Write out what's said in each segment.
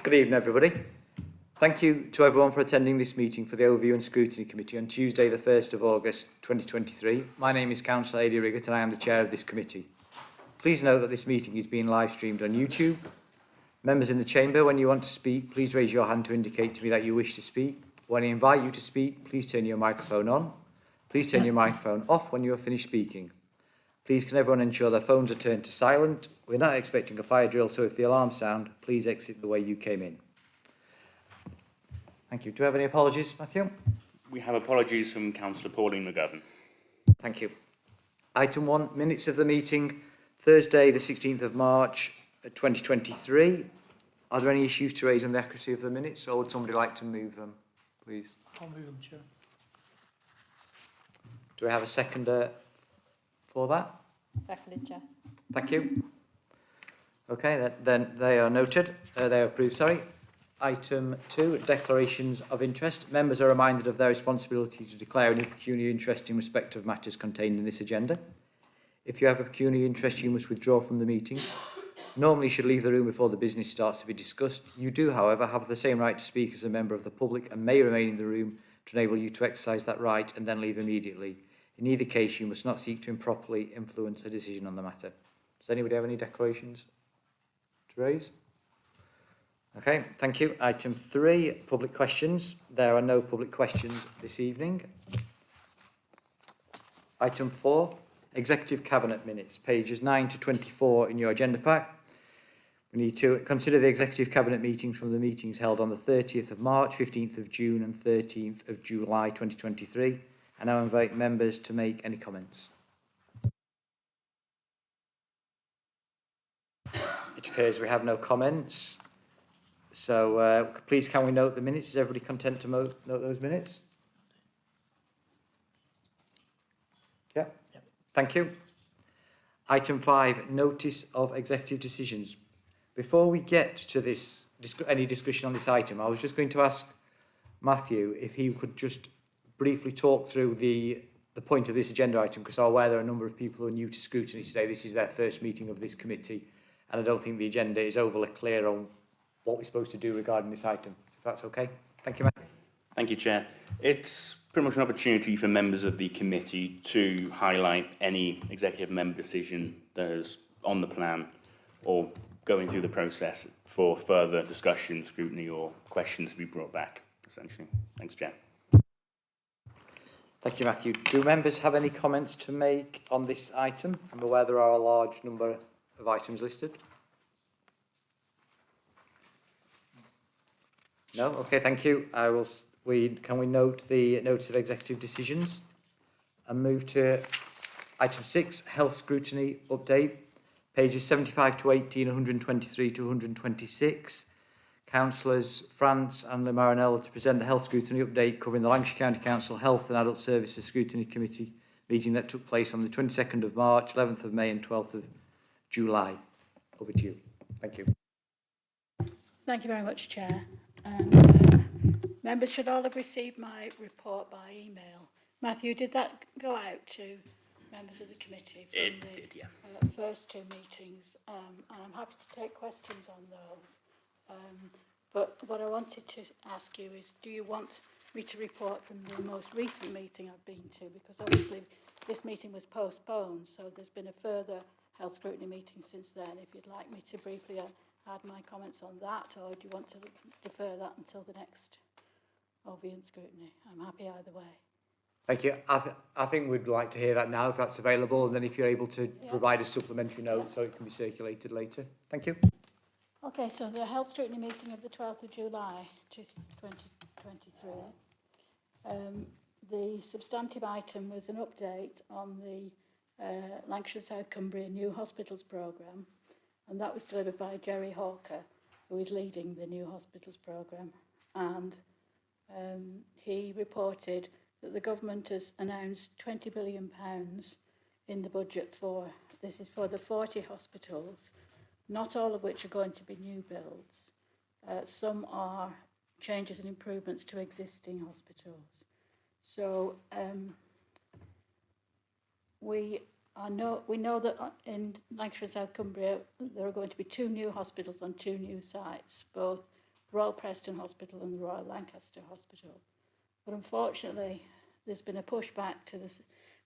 Good evening, everybody. Thank you to everyone for attending this meeting for the Overview and Scrutiny Committee on Tuesday, the 1st of August 2023. My name is Councillor Aidy Riggott and I am the Chair of this committee. Please note that this meeting is being live streamed on YouTube. Members in the chamber, when you want to speak, please raise your hand to indicate to me that you wish to speak. When I invite you to speak, please turn your microphone on. Please turn your microphone off when you are finished speaking. Please can everyone ensure their phones are turned to silent. We're not expecting a fire drill, so if the alarms sound, please exit the way you came in. Thank you. Do we have any apologies, Matthew? We have apologies from Councillor Pauline McGovern. Thank you. Item 1, minutes of the meeting, Thursday the 16th of March 2023. Are there any issues to raise on the accuracy of the minutes, or would somebody like to move them, please? I'll move them, Chair. Do we have a seconder for that? Seconded, Chair. Thank you. Okay, then they are noted. They are approved, sorry. Item 2, declarations of interest. Members are reminded of their responsibility to declare any pecuniary interest in respect of matters contained in this agenda. If you have a pecuniary interest, you must withdraw from the meeting. Normally, you should leave the room before the business starts to be discussed. You do, however, have the same right to speak as a member of the public and may remain in the room to enable you to exercise that right and then leave immediately. In either case, you must not seek to improperly influence a decision on the matter. Does anybody have any declarations to raise? Okay, thank you. Item 3, public questions. There are no public questions this evening. Item 4, Executive Cabinet minutes, pages 9 to 24 in your agenda pack. We need to consider the Executive Cabinet meetings from the meetings held on the 30th of March, 15th of June and 13th of July 2023. I now invite members to make any comments. It appears we have no comments. So please can we note the minutes? Is everybody content to note those minutes? Yeah. Thank you. Item 5, notice of executive decisions. Before we get to this, any discussion on this item, I was just going to ask Matthew if he could just briefly talk through the point of this agenda item, because I'm aware there are a number of people who are new to scrutiny today. This is their first meeting of this committee, and I don't think the agenda is overly clear on what we're supposed to do regarding this item. If that's okay. Thank you, Matthew. Thank you, Chair. It's pretty much an opportunity for members of the committee to highlight any executive member decision that is on the plan or going through the process for further discussion, scrutiny or questions to be brought back, essentially. Thanks, Chair. Thank you, Matthew. Do members have any comments to make on this item? I'm aware there are a large number of items listed. No? Okay, thank you. Can we note the notice of executive decisions and move to item 6, health scrutiny update, pages 75 to 18, 123 to 126. Councillors France and Le Marinel to present the health scrutiny update covering the Lancashire County Council Health and Adult Services Scrutiny Committee meeting that took place on the 22nd of March, 11th of May and 12th of July. Over to you. Thank you. Thank you very much, Chair. Members should all have received my report by email. Matthew, did that go out to members of the committee from It did, yeah. First 2 meetings? And I'm happy to take questions on those. But what I wanted to ask you is, do you want me to report from the most recent meeting I've been to? Because obviously this meeting was postponed, so there's been a further health scrutiny meeting since then. If you'd like me to briefly add my comments on that, or do you want to defer that until the next overview and scrutiny? I'm happy either way. Thank you. I think we'd like to hear that now, if that's available, and then if you're able to provide a supplementary note so it can be circulated later. Thank you. Okay, so the health scrutiny meeting of the 12th of July 2023. The substantive item was an update on the Lancashire South Cumbria New Hospitals Programme, and that was delivered by Jerry Hawker, who is leading the New Hospitals Programme. And he reported that the government has announced £20 billion in the budget for, this is for the 40 hospitals, not all of which are going to be new builds. Some are changes and improvements to existing hospitals. So we know that in Lancashire and South Cumbria there are going to be 2 new hospitals on 2 new sites, both Royal Preston Hospital and the Royal Lancaster Hospital. But unfortunately, there's been a pushback to this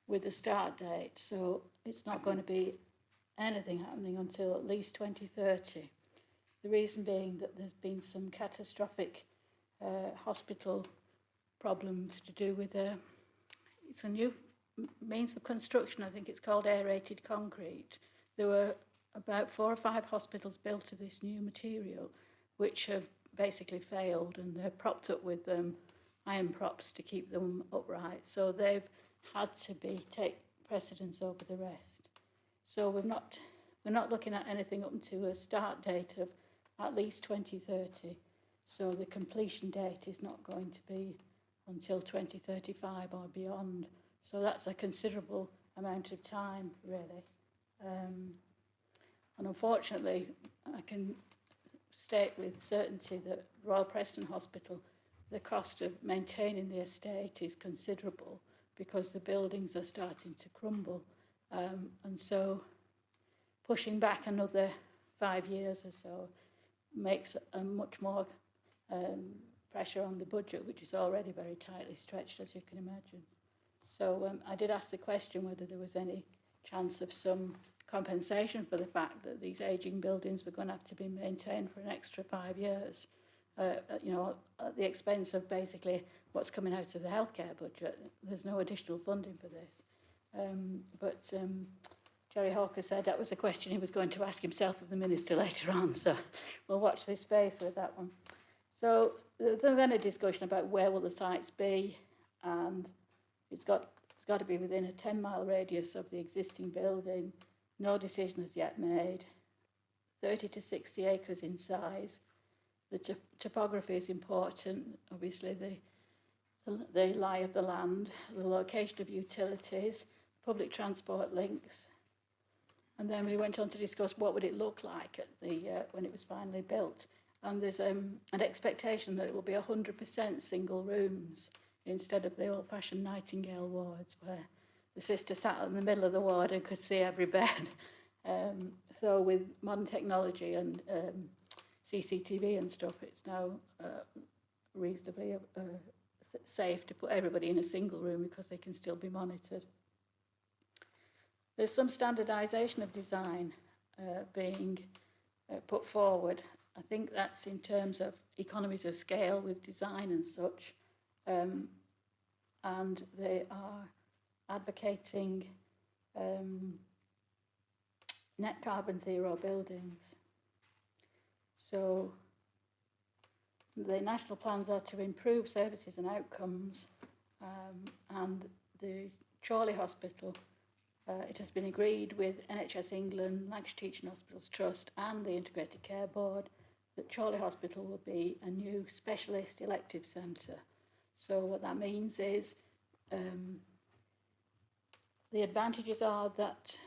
with the start date, so it's not going to be anything happening until at least 2030. The reason being that there's been some catastrophic hospital problems to do with it's a new means of construction. I think it's called aerated concrete. There were about 4 or 5 hospitals built of this new material, which have basically failed, and they're propped up with iron props to keep them upright. So they've had to take precedence over the rest. So we're not looking at anything up to a start date of at least 2030. So the completion date is not going to be until 2035 or beyond. So that's a considerable amount of time, really. And unfortunately, I can state with certainty that Royal Preston Hospital, the cost of maintaining the estate is considerable because the buildings are starting to crumble. And so pushing back another 5 years or so makes a much more pressure on the budget, which is already very tightly stretched, as you can imagine. So I did ask the question whether there was any chance of some compensation for the fact that these ageing buildings were going to have to be maintained for an extra 5 years, you know, at the expense of basically what's coming out of the healthcare budget. There's no additional funding for this. But Jerry Hawker said that was a question he was going to ask himself of the Minister later on, so we'll watch this space with that one. So there's then a discussion about where will the sites be, and it's got to be within a 10-mile radius of the existing building. No decision is yet made. 30 to 60 acres in size. The topography is important, obviously the lie of the land, the location of utilities, public transport links. And then we went on to discuss what would it look like at when it was finally built. And there's an expectation that it will be 100% single rooms instead of the old-fashioned Nightingale wards where the sister sat in the middle of the ward and could see every bed. So with modern technology and CCTV and stuff, it's now reasonably safe to put everybody in a single room because they can still be monitored. There's some standardisation of design being put forward. I think that's in terms of economies of scale with design and such. And they are advocating net carbon zero buildings. So the national plans are to improve services and outcomes, and the Chorley Hospital, it has been agreed with NHS England, Lancashire Teaching Hospitals Trust and the Integrated Care Board that Chorley Hospital will be a new specialist elective centre. So what that means is the advantages are that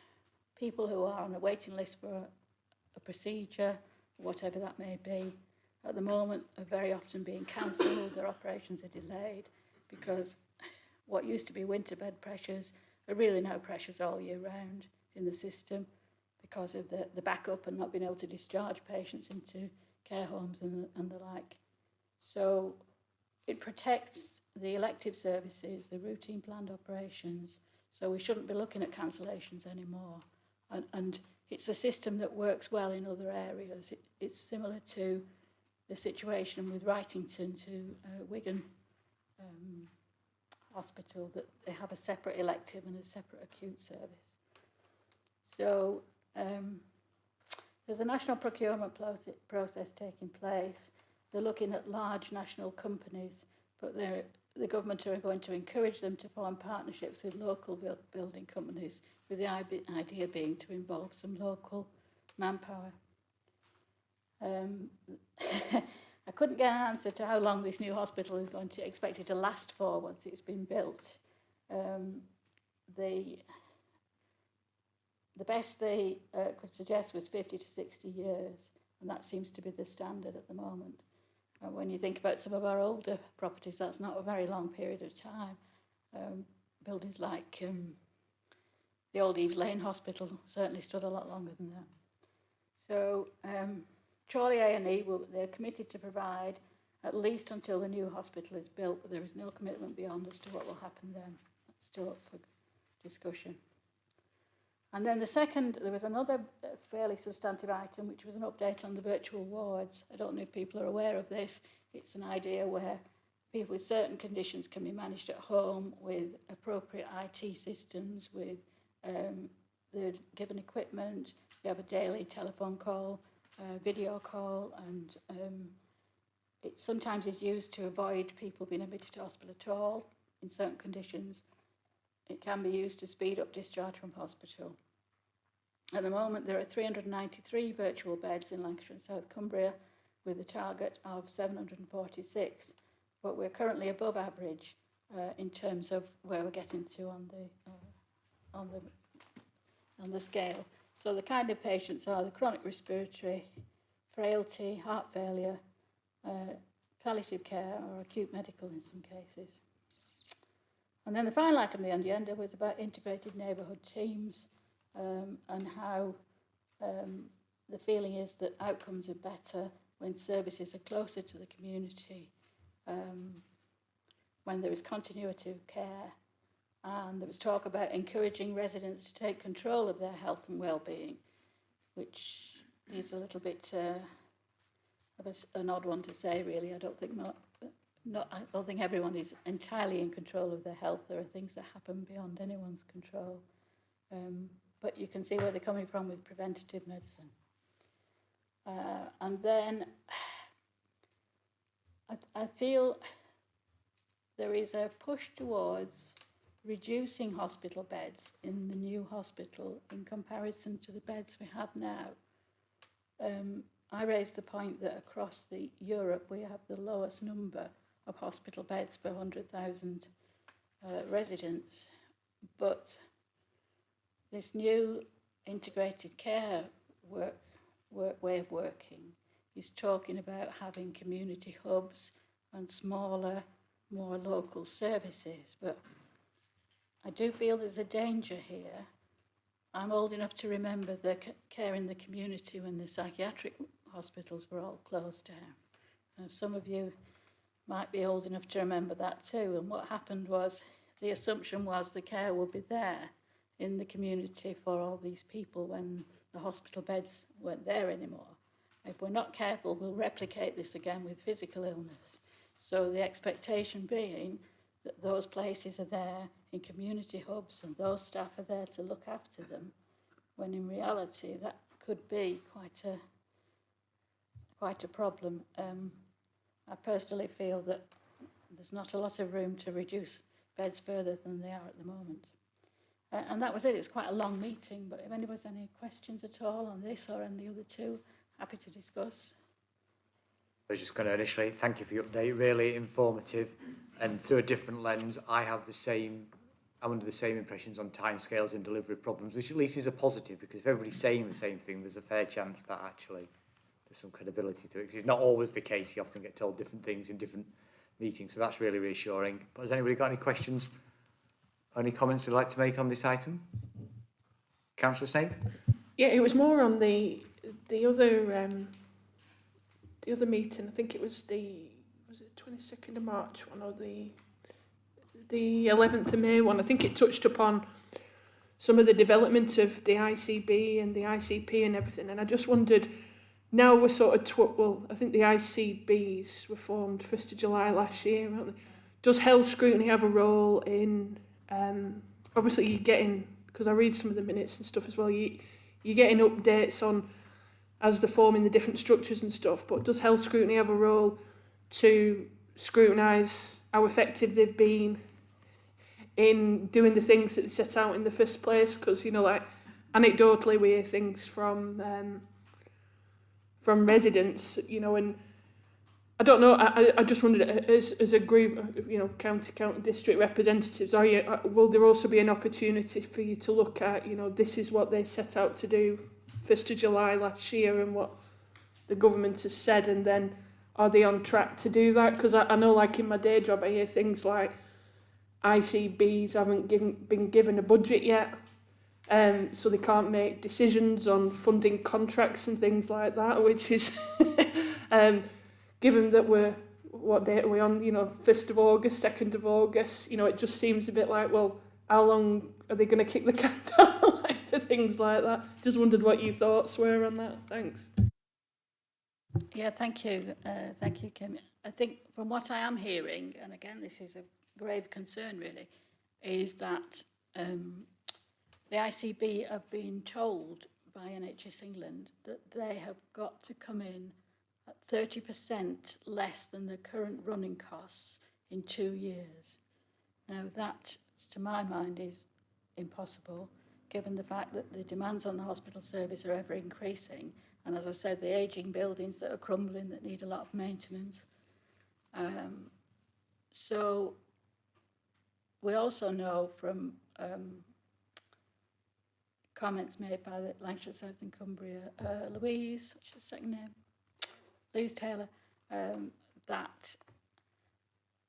people who are on a waiting list for a procedure, whatever that may be, at the moment are very often being cancelled, their operations are delayed because what used to be winter bed pressures are really now pressures all year round in the system because of the backup and not being able to discharge patients into care homes and the like. So it protects the elective services, the routine planned operations, so we shouldn't be looking at cancellations anymore. And it's a system that works well in other areas. It's similar to the situation with Wrightington to Wigan Hospital, that they have a separate elective and a separate acute service. So there's a national procurement process taking place. They're looking at large national companies, but the government are going to encourage them to form partnerships with local building companies, with the idea being to involve some local manpower. I couldn't get an answer to how long this new hospital is going to expect it to last for once it's been built. The best they could suggest was 50 to 60 years, and that seems to be the standard at the moment. And when you think about some of our older properties, that's not a very long period of time. Buildings like the old Eves Lane Hospital certainly stood a lot longer than that. So Chorley A&E, they're committed to provide at least until the new hospital is built, but there is no commitment beyond as to what will happen then. That's still up for discussion. And then there was another fairly substantive item, which was an update on the virtual wards. I don't know if people are aware of this. It's an idea where people with certain conditions can be managed at home with appropriate IT systems, with they're given equipment, you have a daily telephone call, video call, and it sometimes is used to avoid people being admitted to hospital at all in certain conditions. It can be used to speed up discharge from hospital. At the moment, there are 393 virtual beds in Lancashire and South Cumbria with a target of 746, but we're currently above average in terms of where we're getting to on the scale. So the kind of patients are the chronic respiratory, frailty, heart failure, palliative care or acute medical in some cases. And then the final item on the agenda was about integrated neighbourhood teams and how the feeling is that outcomes are better when services are closer to the community, when there is continuity of care, and there was talk about encouraging residents to take control of their health and well-being, which is a little bit of an odd one to say, really. I don't think everyone is entirely in control of their health. There are things that happen beyond anyone's control. But you can see where they're coming from with preventative medicine. And then I feel there is a push towards reducing hospital beds in the new hospital in comparison to the beds we have now. I raised the point that across Europe we have the lowest number of hospital beds per 100,000 residents, but this new integrated care way of working is talking about having community hubs and smaller, more local services. But I do feel there's a danger here. I'm old enough to remember the care in the community when the psychiatric hospitals were all closed down. And some of you might be old enough to remember that too. And what happened was the assumption was the care would be there in the community for all these people when the hospital beds weren't there anymore. If we're not careful, we'll replicate this again with physical illness. So the expectation being that those places are there in community hubs and those staff are there to look after them, when in reality that could be quite a problem. I personally feel that there's not a lot of room to reduce beds further than they are at the moment. And that was it. It was quite a long meeting, but if anyone has any questions at all on this or on the other two, happy to discuss. I was just going to initially thank you for your update, really informative, and through a different lens, I'm under the same impressions on timescales and delivery problems, which at least is a positive, because if everybody's saying the same thing, there's a fair chance that actually there's some credibility to it, because it's not always the case. You often get told different things in different meetings, so that's really reassuring. But has anybody got any questions? Any comments you'd like to make on this item? Councillor Snape? Yeah, it was more on the other meeting. I think it was the 22nd of March one or the 11th of May one. I think it touched upon some of the development of the ICB and the ICP and everything. And I just wondered, now we're sort of I think the ICBs were formed 1st of July last year, weren't they? Does health scrutiny have a role in? Obviously you're getting, because I read some of the minutes and stuff as well, you're getting updates on as they're forming the different structures and stuff, but does health scrutiny have a role to scrutinise how effective they've been in doing the things that they set out in the first place? Because, you know, like anecdotally we hear things from residents, you know, and I don't know, I just wondered, as a group of, you know, county district representatives, will there also be an opportunity for you to look at, you know, this is what they set out to do 1st of July last year and what the government has said, and then are they on track to do that? Because I know, like in my day job, I hear things like ICBs haven't been given a budget yet, so they can't make decisions on funding contracts and things like that, which is, given that what date are we on, 1st of August, 2nd of August, it just seems a bit like, well, how long are they going to kick the can down the line for things like that? Just wondered what your thoughts were on that. Thanks. Yeah, thank you. Thank you, Kim. I think from what I am hearing, and again, this is a grave concern really, is that the ICB have been told by NHS England that they have got to come in at 30% less than the current running costs in 2 years. Now that, to my mind, is impossible, given the fact that the demands on the hospital service are ever increasing, and as I said, the ageing buildings that are crumbling that need a lot of maintenance. So we also know from comments made by the Lancashire South and Cumbria, Louise, what's the second name? Louise Taylor, that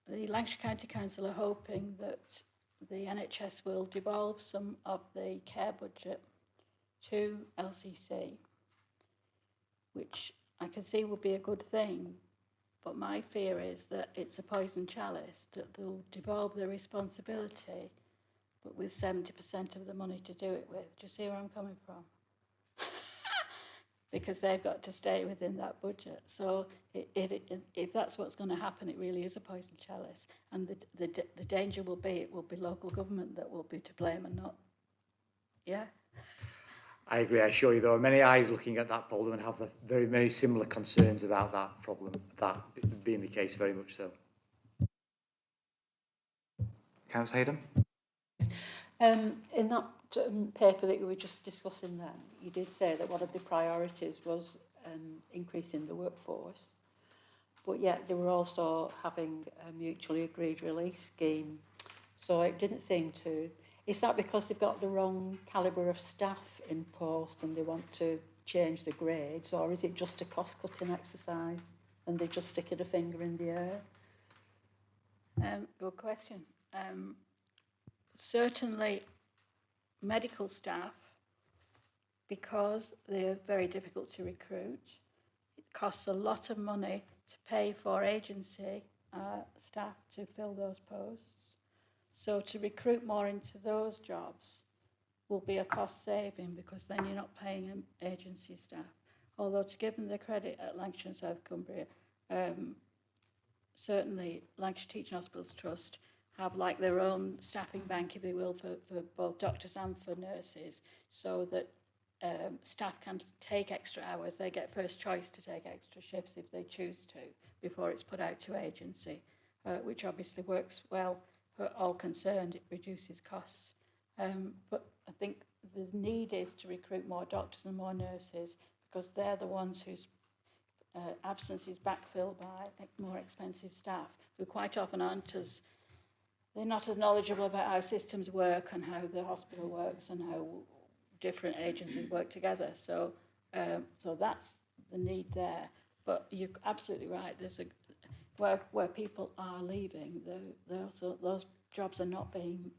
the Lancashire County Council are hoping that the NHS will devolve some of the care budget to LCC, which I can see would be a good thing, but my fear is that it's a poison chalice, that they'll devolve the responsibility, but with 70% of the money to do it with. Do you see where I'm coming from? Because they've got to stay within that budget. So if that's what's going to happen, it really is a poison chalice. And the danger will be, it will be local government that will be to blame and not, yeah? I agree. I assure you there are many eyes looking at that problem and have very, very similar concerns about that problem, that being the case, very much so. Councillor Hayden? In that paper that you were just discussing then, you did say that one of the priorities was increasing the workforce, but yet they were also having a mutually agreed release scheme. So it didn't seem to... Is that because they've got the wrong calibre of staff in post and they want to change the grades, or is it just a cost-cutting exercise and they're just sticking a finger in the air? Good question. Certainly medical staff, because they're very difficult to recruit, it costs a lot of money to pay for agency staff to fill those posts. So to recruit more into those jobs will be a cost saving, because then you're not paying agency staff. Although to give them the credit at Lancashire and South Cumbria, certainly Lancashire Teaching Hospitals Trust have like their own staffing bank, if you will, for both doctors and for nurses, so that staff can take extra hours. They get first choice to take extra shifts if they choose to, before it's put out to agency, which obviously works well for all concerned. It reduces costs. But I think the need is to recruit more doctors and more nurses, because they're the ones whose absence is backfilled by more expensive staff, who quite often aren't as... They're not as knowledgeable about how systems work and how the hospital works and how different agencies work together. So that's the need there. But you're absolutely right. There's where people are leaving, those jobs are not being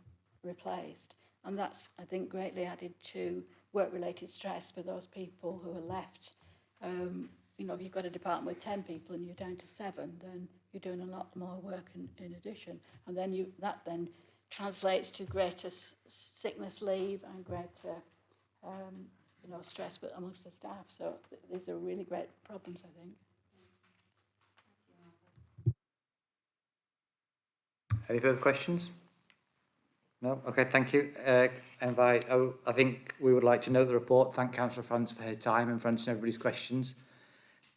replaced. And that's, I think, greatly added to work-related stress for those people who are left. If you've got a department with 10 people and you're down to 7, then you're doing a lot more work in addition. And then that then translates to greater sickness leave and greater stress amongst the staff. So these are really great problems, I think. Any further questions? No? Okay, thank you. I think we would like to note the report. Thank Councillor France for her time and for answering everybody's questions.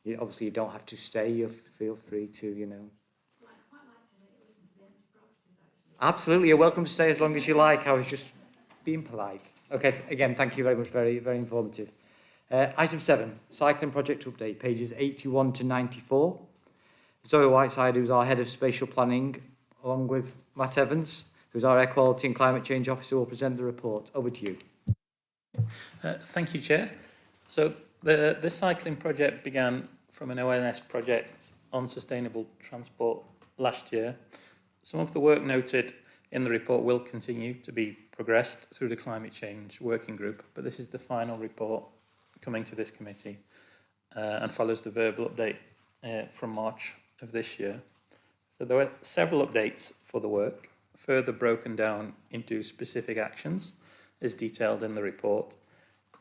Obviously, you don't have to stay. You feel free to, Well, I quite like to listen to the empty properties, actually. Absolutely, you're welcome to stay as long as you like. I was just being polite. Okay, again, thank you very much. Very, very informative. Item 7, cycling project update, pages 81 to 94. Zoe Whiteside, who's our head of spatial planning, along with Matt Evans, who's our air quality and climate change officer, will present the report. Over to you. Thank you, Chair. So this cycling project began from an awareness project on sustainable transport last year. Some of the work noted in the report will continue to be progressed through the climate change working group, but this is the final report coming to this committee and follows the verbal update from March of this year. So there were several updates for the work, further broken down into specific actions as detailed in the report.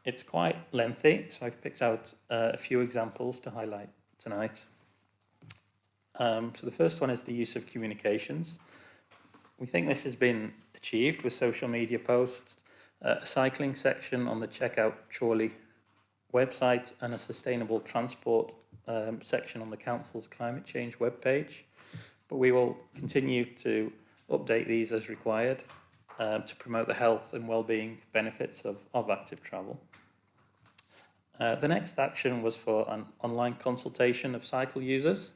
It's quite lengthy, so I've picked out a few examples to highlight tonight. So the first one is the use of communications. We think this has been achieved with social media posts, a cycling section on the Checkout Chorley website, and a sustainable transport section on the Council's climate change webpage. But we will continue to update these as required to promote the health and well-being benefits of active travel. The next action was for an online consultation of cycle users.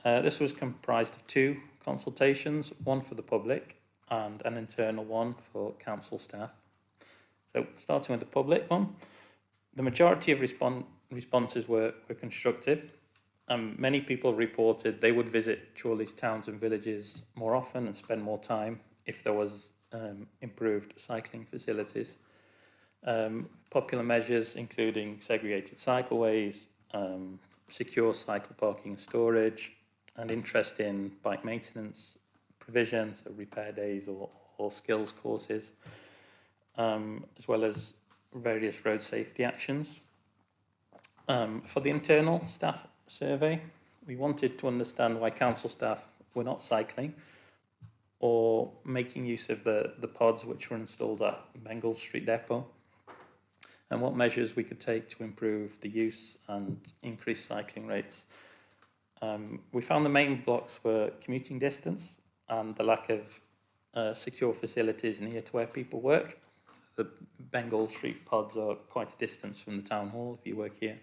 This was comprised of 2 consultations, one for the public and an internal one for council staff. So starting with the public one, the majority of responses were constructive. Many people reported they would visit Chorley's towns and villages more often and spend more time if there was improved cycling facilities. Popular measures including segregated cycleways, secure cycle parking and storage, and interest in bike maintenance provision, so repair days or skills courses, as well as various road safety actions. For the internal staff survey, we wanted to understand why council staff were not cycling or making use of the pods which were installed at Bengal Street Depot, and what measures we could take to improve the use and increase cycling rates. We found the main blocks were commuting distance and the lack of secure facilities near to where people work. The Bengal Street pods are quite a distance from the town hall if you work here.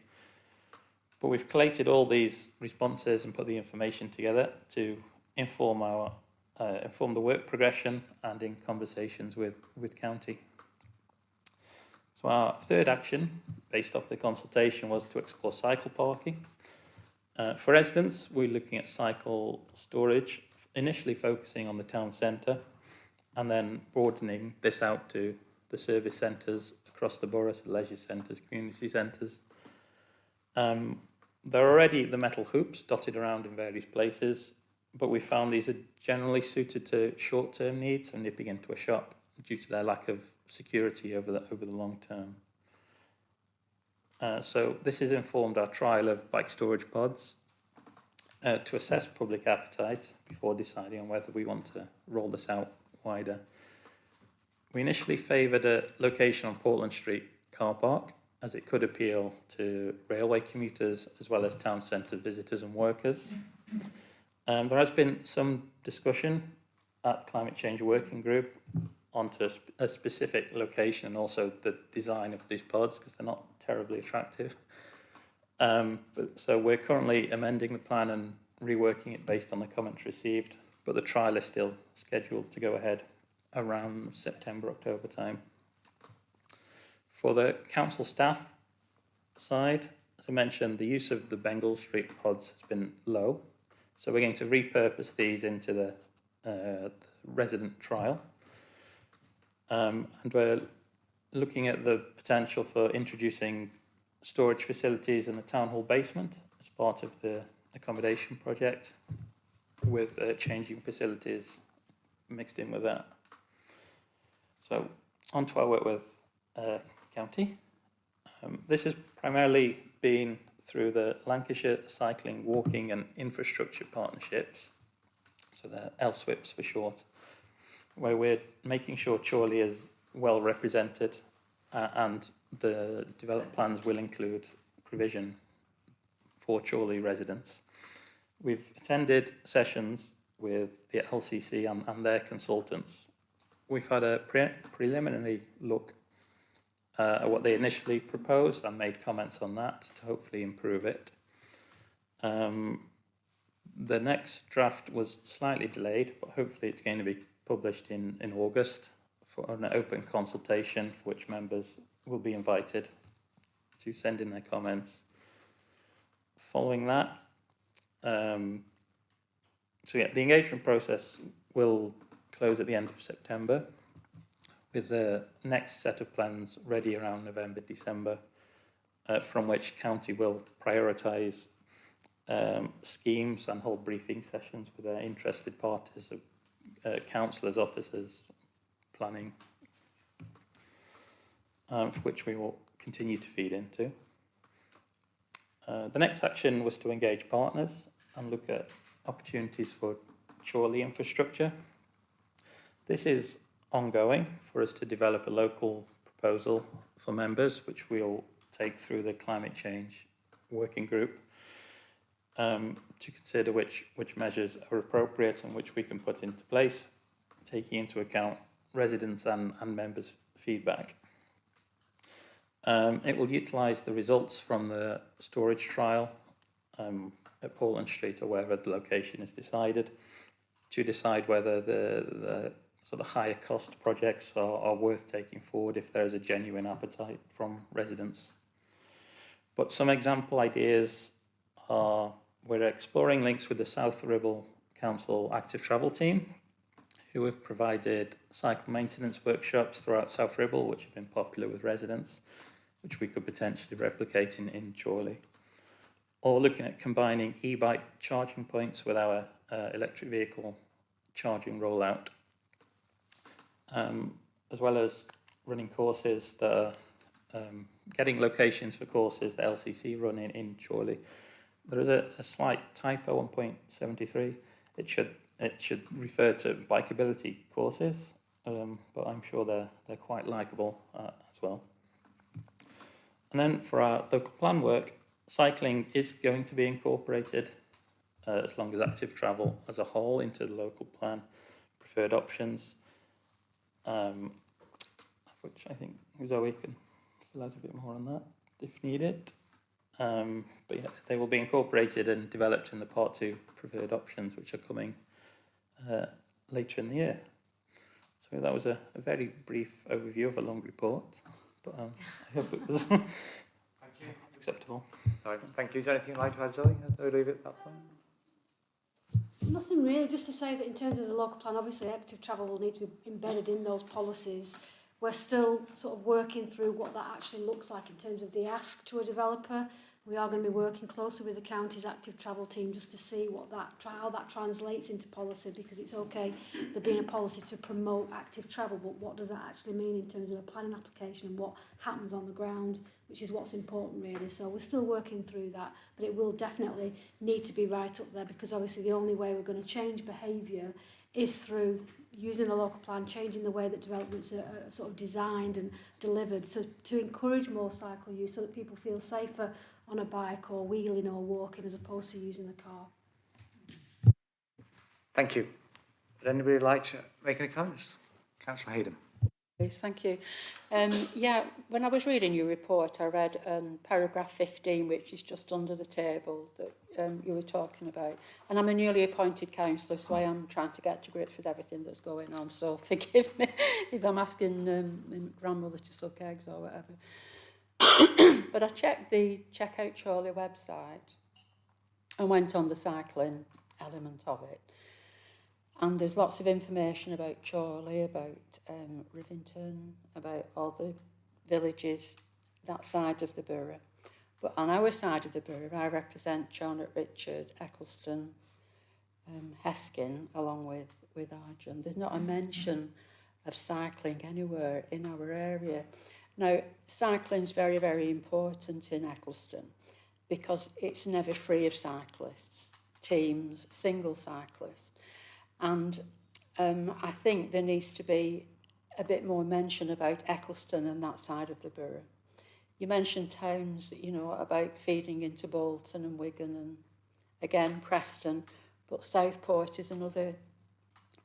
But we've collated all these responses and put the information together to inform the work progression and in conversations with county. So our third action, based off the consultation, was to explore cycle parking. For residents, we're looking at cycle storage, initially focusing on the town centre, and then broadening this out to the service centres across the borough, so leisure centres, community centres. There are already the metal hoops dotted around in various places, but we found these are generally suited to short-term needs and nipping into a shop due to their lack of security over the long term. So this has informed our trial of bike storage pods to assess public appetite before deciding on whether we want to roll this out wider. We initially favoured a location on Portland Street car park, as it could appeal to railway commuters as well as town centre visitors and workers. There has been some discussion at Climate Change Working Group onto a specific location and also the design of these pods, because they're not terribly attractive. So we're currently amending the plan and reworking it based on the comments received, but the trial is still scheduled to go ahead around September, October time. For the council staff side, as I mentioned, the use of the Bengal Street pods has been low, so we're going to repurpose these into the resident trial. And we're looking at the potential for introducing storage facilities in the town hall basement as part of the accommodation project, with changing facilities mixed in with that. So on to our work with county. This has primarily been through the Lancashire Cycling, Walking and Infrastructure Partnerships, so the LSWIPs for short, where we're making sure Chorley is well represented and the developed plans will include provision for Chorley residents. We've attended sessions with the LCC and their consultants. We've had a preliminary look at what they initially proposed and made comments on that to hopefully improve it. The next draft was slightly delayed, but hopefully it's going to be published in August for an open consultation for which members will be invited to send in their comments. Following that, the engagement process will close at the end of September, with the next set of plans ready around November, December, from which county will prioritise schemes and hold briefing sessions with their interested parties, councillors, officers, planning, for which we will continue to feed into. The next action was to engage partners and look at opportunities for Chorley infrastructure. This is ongoing for us to develop a local proposal for members, which we'll take through the climate change working group to consider which measures are appropriate and which we can put into place, taking into account residents and members' feedback. It will utilise the results from the storage trial at Portland Street or wherever the location is decided to decide whether the sort of higher cost projects are worth taking forward if there is a genuine appetite from residents. But some example ideas are we're exploring links with the South Ribble Council Active Travel team, who have provided cycle maintenance workshops throughout South Ribble, which have been popular with residents, which we could potentially replicate in Chorley. Or looking at combining e-bike charging points with our electric vehicle charging rollout, as well as running courses that are getting locations for courses that LCC run in Chorley. There is a slight typo on 1.73. It should refer to bikeability courses, but I'm sure they're quite likeable as well. And then for our local plan work, cycling is going to be incorporated as long as active travel as a whole into the local plan preferred options, which I think Zoe can fill out a bit more on that if needed. But yeah, they will be incorporated and developed in the Part 2 preferred options, which are coming later in the year. So that was a very brief overview of a long report, but I hope it was acceptable. Sorry, thank you. Is there anything you'd like to add, Zoe? Or leave it at that point? Nothing really, just to say that in terms of the local plan, obviously active travel will need to be embedded in those policies. We're still sort of working through what that actually looks like in terms of the ask to a developer. We are going to be working closely with the county's active travel team just to see what how that translates into policy, because it's okay there being a policy to promote active travel, but what does that actually mean in terms of a planning application and what happens on the ground, which is what's important really. So we're still working through that, but it will definitely need to be right up there, because obviously the only way we're going to change behaviour is through using the local plan, changing the way that developments are sort of designed and delivered, so to encourage more cycle use so that people feel safer on a bike or wheeling or walking as opposed to using the car. Thank you. Would anybody like to make any comments? Councillor Hayden. Yes, thank you. Yeah, when I was reading your report, I read paragraph 15, which is just under the table that you were talking about. And I'm a newly appointed councillor, so I am trying to get to grips with everything that's going on. So forgive me if I'm asking my grandmother to suck eggs or whatever. But I checked the Check Out Chorley website and went on the cycling element of it. And there's lots of information about Chorley, about Rivington, about all the villages that side of the borough. But on our side of the borough, I represent Charnock, Richard, Eccleston, Heskin, along with Argent. There's not a mention of cycling anywhere in our area. Now, cycling is very, very important in Eccleston because it's never free of cyclists, teams, single cyclists. And I think there needs to be a bit more mention about Eccleston and that side of the borough. You mentioned towns, you know, about feeding into Bolton and Wigan and, again, Preston, but Southport is another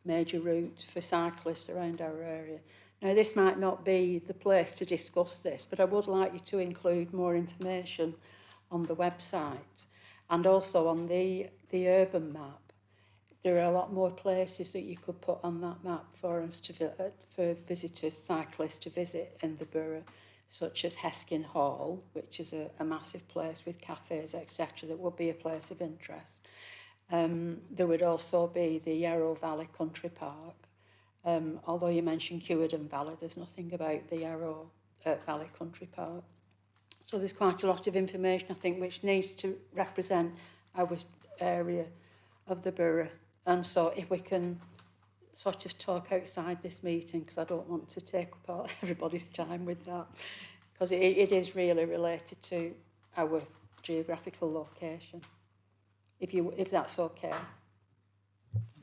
major route for cyclists around our area. Now, this might not be the place to discuss this, but I would like you to include more information on the website and also on the urban map. There are a lot more places that you could put on that map for us for visitors, cyclists to visit in the borough, such as Heskin Hall, which is a massive place with cafes, etc. That would be a place of interest. There would also be the Yarrow Valley Country Park, Although you mentioned Kewarden Valley, there's nothing about the Yarrow Valley Country Park. So there's quite a lot of information, I think, which needs to represent our area of the borough. And so if we can sort of talk outside this meeting, because I don't want to take up all everybody's time with that, because it is really related to our geographical location, if that's okay.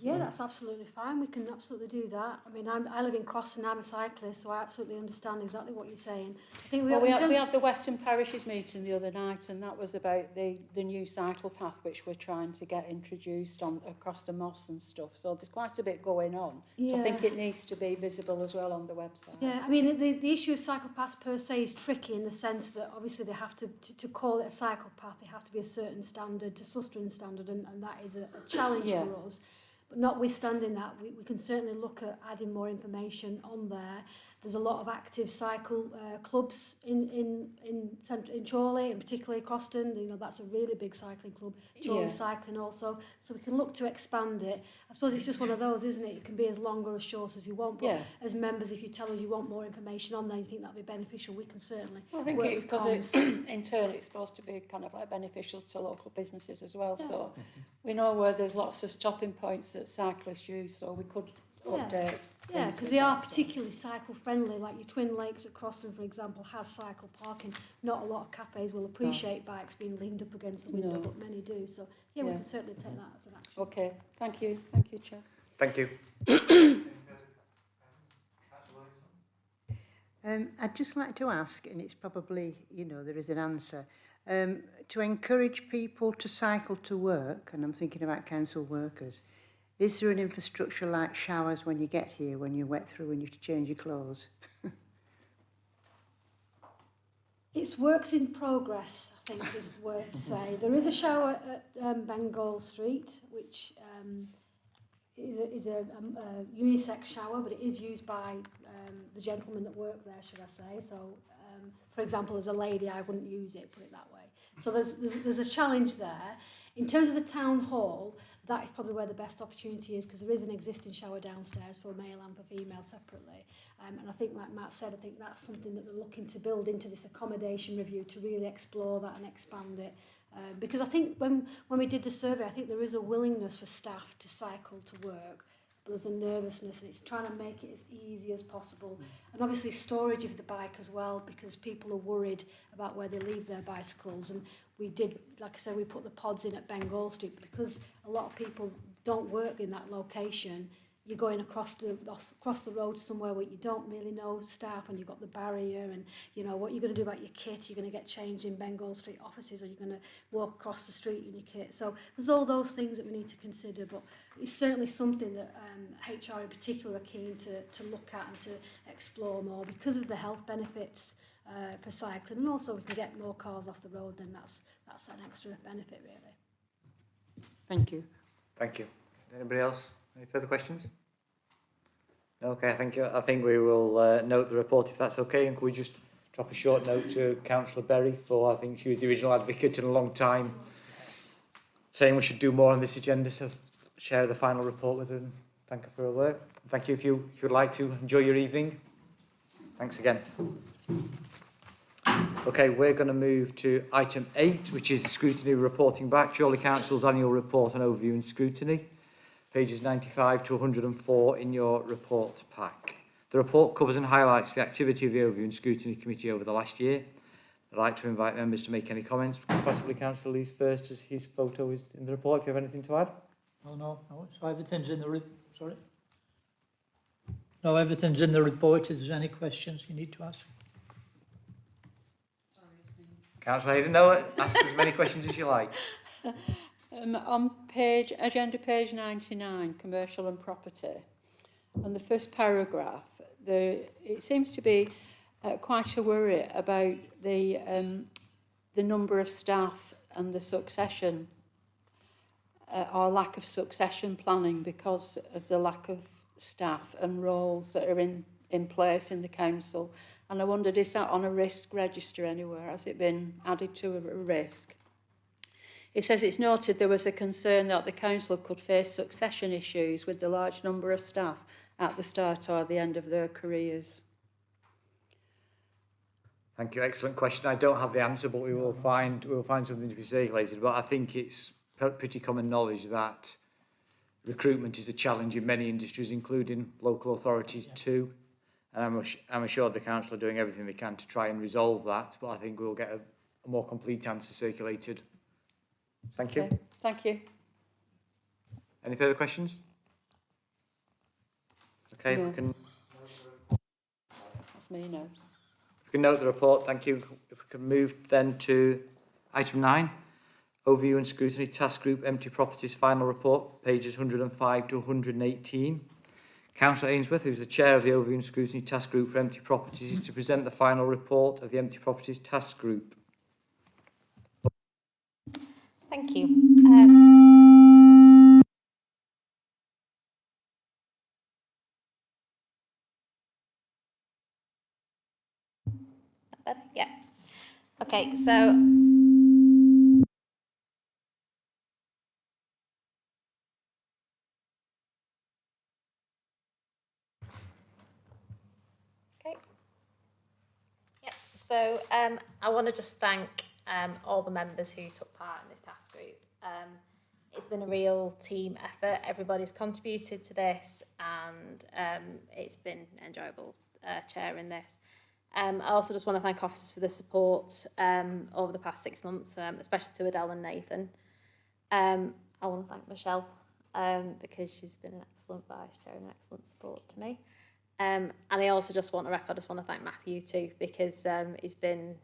Yeah, that's absolutely fine. We can absolutely do that. I mean, I live in Croston, I'm a cyclist, so I absolutely understand exactly what you're saying. I think We had the Western Parishes meeting the other night, and that was about the new cycle path which we're trying to get introduced on across the moss and stuff. So there's quite a bit going on. Yeah. So I think it needs to be visible as well on the website. Yeah, I mean, the issue of cycle paths per se is tricky in the sense that obviously they have to call it a cycle path, they have to be a certain standard, to Sustering standard, and that is a challenge for us. But notwithstanding that, we can certainly look at adding more information on there. There's a lot of active cycle clubs in Chorley, and particularly Croston. You know, that's a really big cycling club. Chorley Cycling also. So we can look to expand it. I suppose it's just one of those, isn't it? It can be as long or as short as you want. But as members, if you tell us you want more information on there, you think that'd be beneficial, we can certainly I think work it, with because comms. in turn it's supposed to be kind of like beneficial to local businesses as well. So we know where there's lots of stopping points that cyclists use, so we could update. Yeah, because they are particularly cycle friendly, like your Twin Lakes at Croston, for example, has cycle parking. Not a lot of cafes will appreciate bikes being leaned up against the window, but many do. So we can certainly take that as an action. Okay, thank you, Chair. Thank you. I'd just like to ask, and it's probably, there is an answer, to encourage people to cycle to work, and I'm thinking about council workers, is there an infrastructure like showers when you get here, when you're wet through and you have to change your clothes? It's works in progress, I think is the word to say. There is a shower at Bengal Street, which is a unisex shower, but it is used by the gentlemen that work there, should I say. So, for example, as a lady, I wouldn't use it, put it that way. So there's a challenge there. In terms of the town hall, that is probably where the best opportunity is, because there is an existing shower downstairs for male and for female separately. And I think, like Matt said, I think that's something that they're looking to build into this accommodation review to really explore that and expand it. Because I think when we did the survey, I think there is a willingness for staff to cycle to work, but there's a nervousness, and it's trying to make it as easy as possible. And obviously storage of the bike as well, because people are worried about where they leave their bicycles. And we did, like I said, we put the pods in at Bengal Street, because a lot of people don't work in that location. You're going across the road somewhere where you don't really know staff, and you've got the barrier, and you know what you're going to do about your kit. You're going to get changed in Bengal Street offices, or you're going to walk across the street in your kit. So there's all those things that we need to consider, but it's certainly something that HR in particular are keen to look at and to explore more, because of the health benefits for cycling, and also we can get more cars off the road, then that's an extra benefit really. Thank you. Thank you. Anybody else? Any further questions? Okay, thank you. I think we will note the report if that's okay, and could we just drop a short note to Councillor Berry for, I think she was the original advocate in a long time, saying we should do more on this agenda, so share the final report with her and thank her for her work. Thank you. If you would like to enjoy your evening. Thanks again. Okay, we're going to move to item 8, which is scrutiny reporting back. Chorley Council's annual report on overview and scrutiny. Pages 95 to 104 in your report pack. The report covers and highlights the activity of the Overview and Scrutiny Committee over the last year. I'd like to invite members to make any comments. Possibly Councillor Lees first, as his photo is in the report, if you have anything to add. No, so everything's in the No, everything's in the report. If there's any questions you need to ask. Councillor Hayden, no, ask as many questions as you like. On agenda page 99, commercial and property, and the first paragraph, it seems to be quite a worry about the number of staff and the succession or lack of succession planning because of the lack of staff and roles that are in place in the council. And I wondered, is that on a risk register anywhere? Has it been added to a risk? It says it's noted there was a concern that the council could face succession issues with the large number of staff at the start or the end of their careers. Thank you. Excellent question. I don't have the answer, but we will find something to be circulated. But I think it's pretty common knowledge that recruitment is a challenge in many industries, including local authorities too. And I'm assured the council are doing everything they can to try and resolve that. But I think we'll get a more complete answer circulated. Thank you. Okay, thank you. Any further questions? Okay, No. if we can. That's me, no. We can note the report, thank you. If we can move then to item 9, Overview and Scrutiny Task Group Empty Properties Final Report, pages 105 to 118. Councillor Ainsworth, who's the chair of the Overview and Scrutiny Task Group for Empty Properties, is to present the final report of the Empty Properties Task Group. Thank you. That better? Yeah. Okay, so I want to just thank all the members who took part in this task group. It's been a real team effort. Everybody's contributed to this, and it's been enjoyable chairing this. I also just want to thank officers for the support over the past 6 months, especially to Adele and Nathan. I want to thank Michelle because she's been an excellent vice chair and excellent support to me. And I also just want to thank Matthew too, because he's been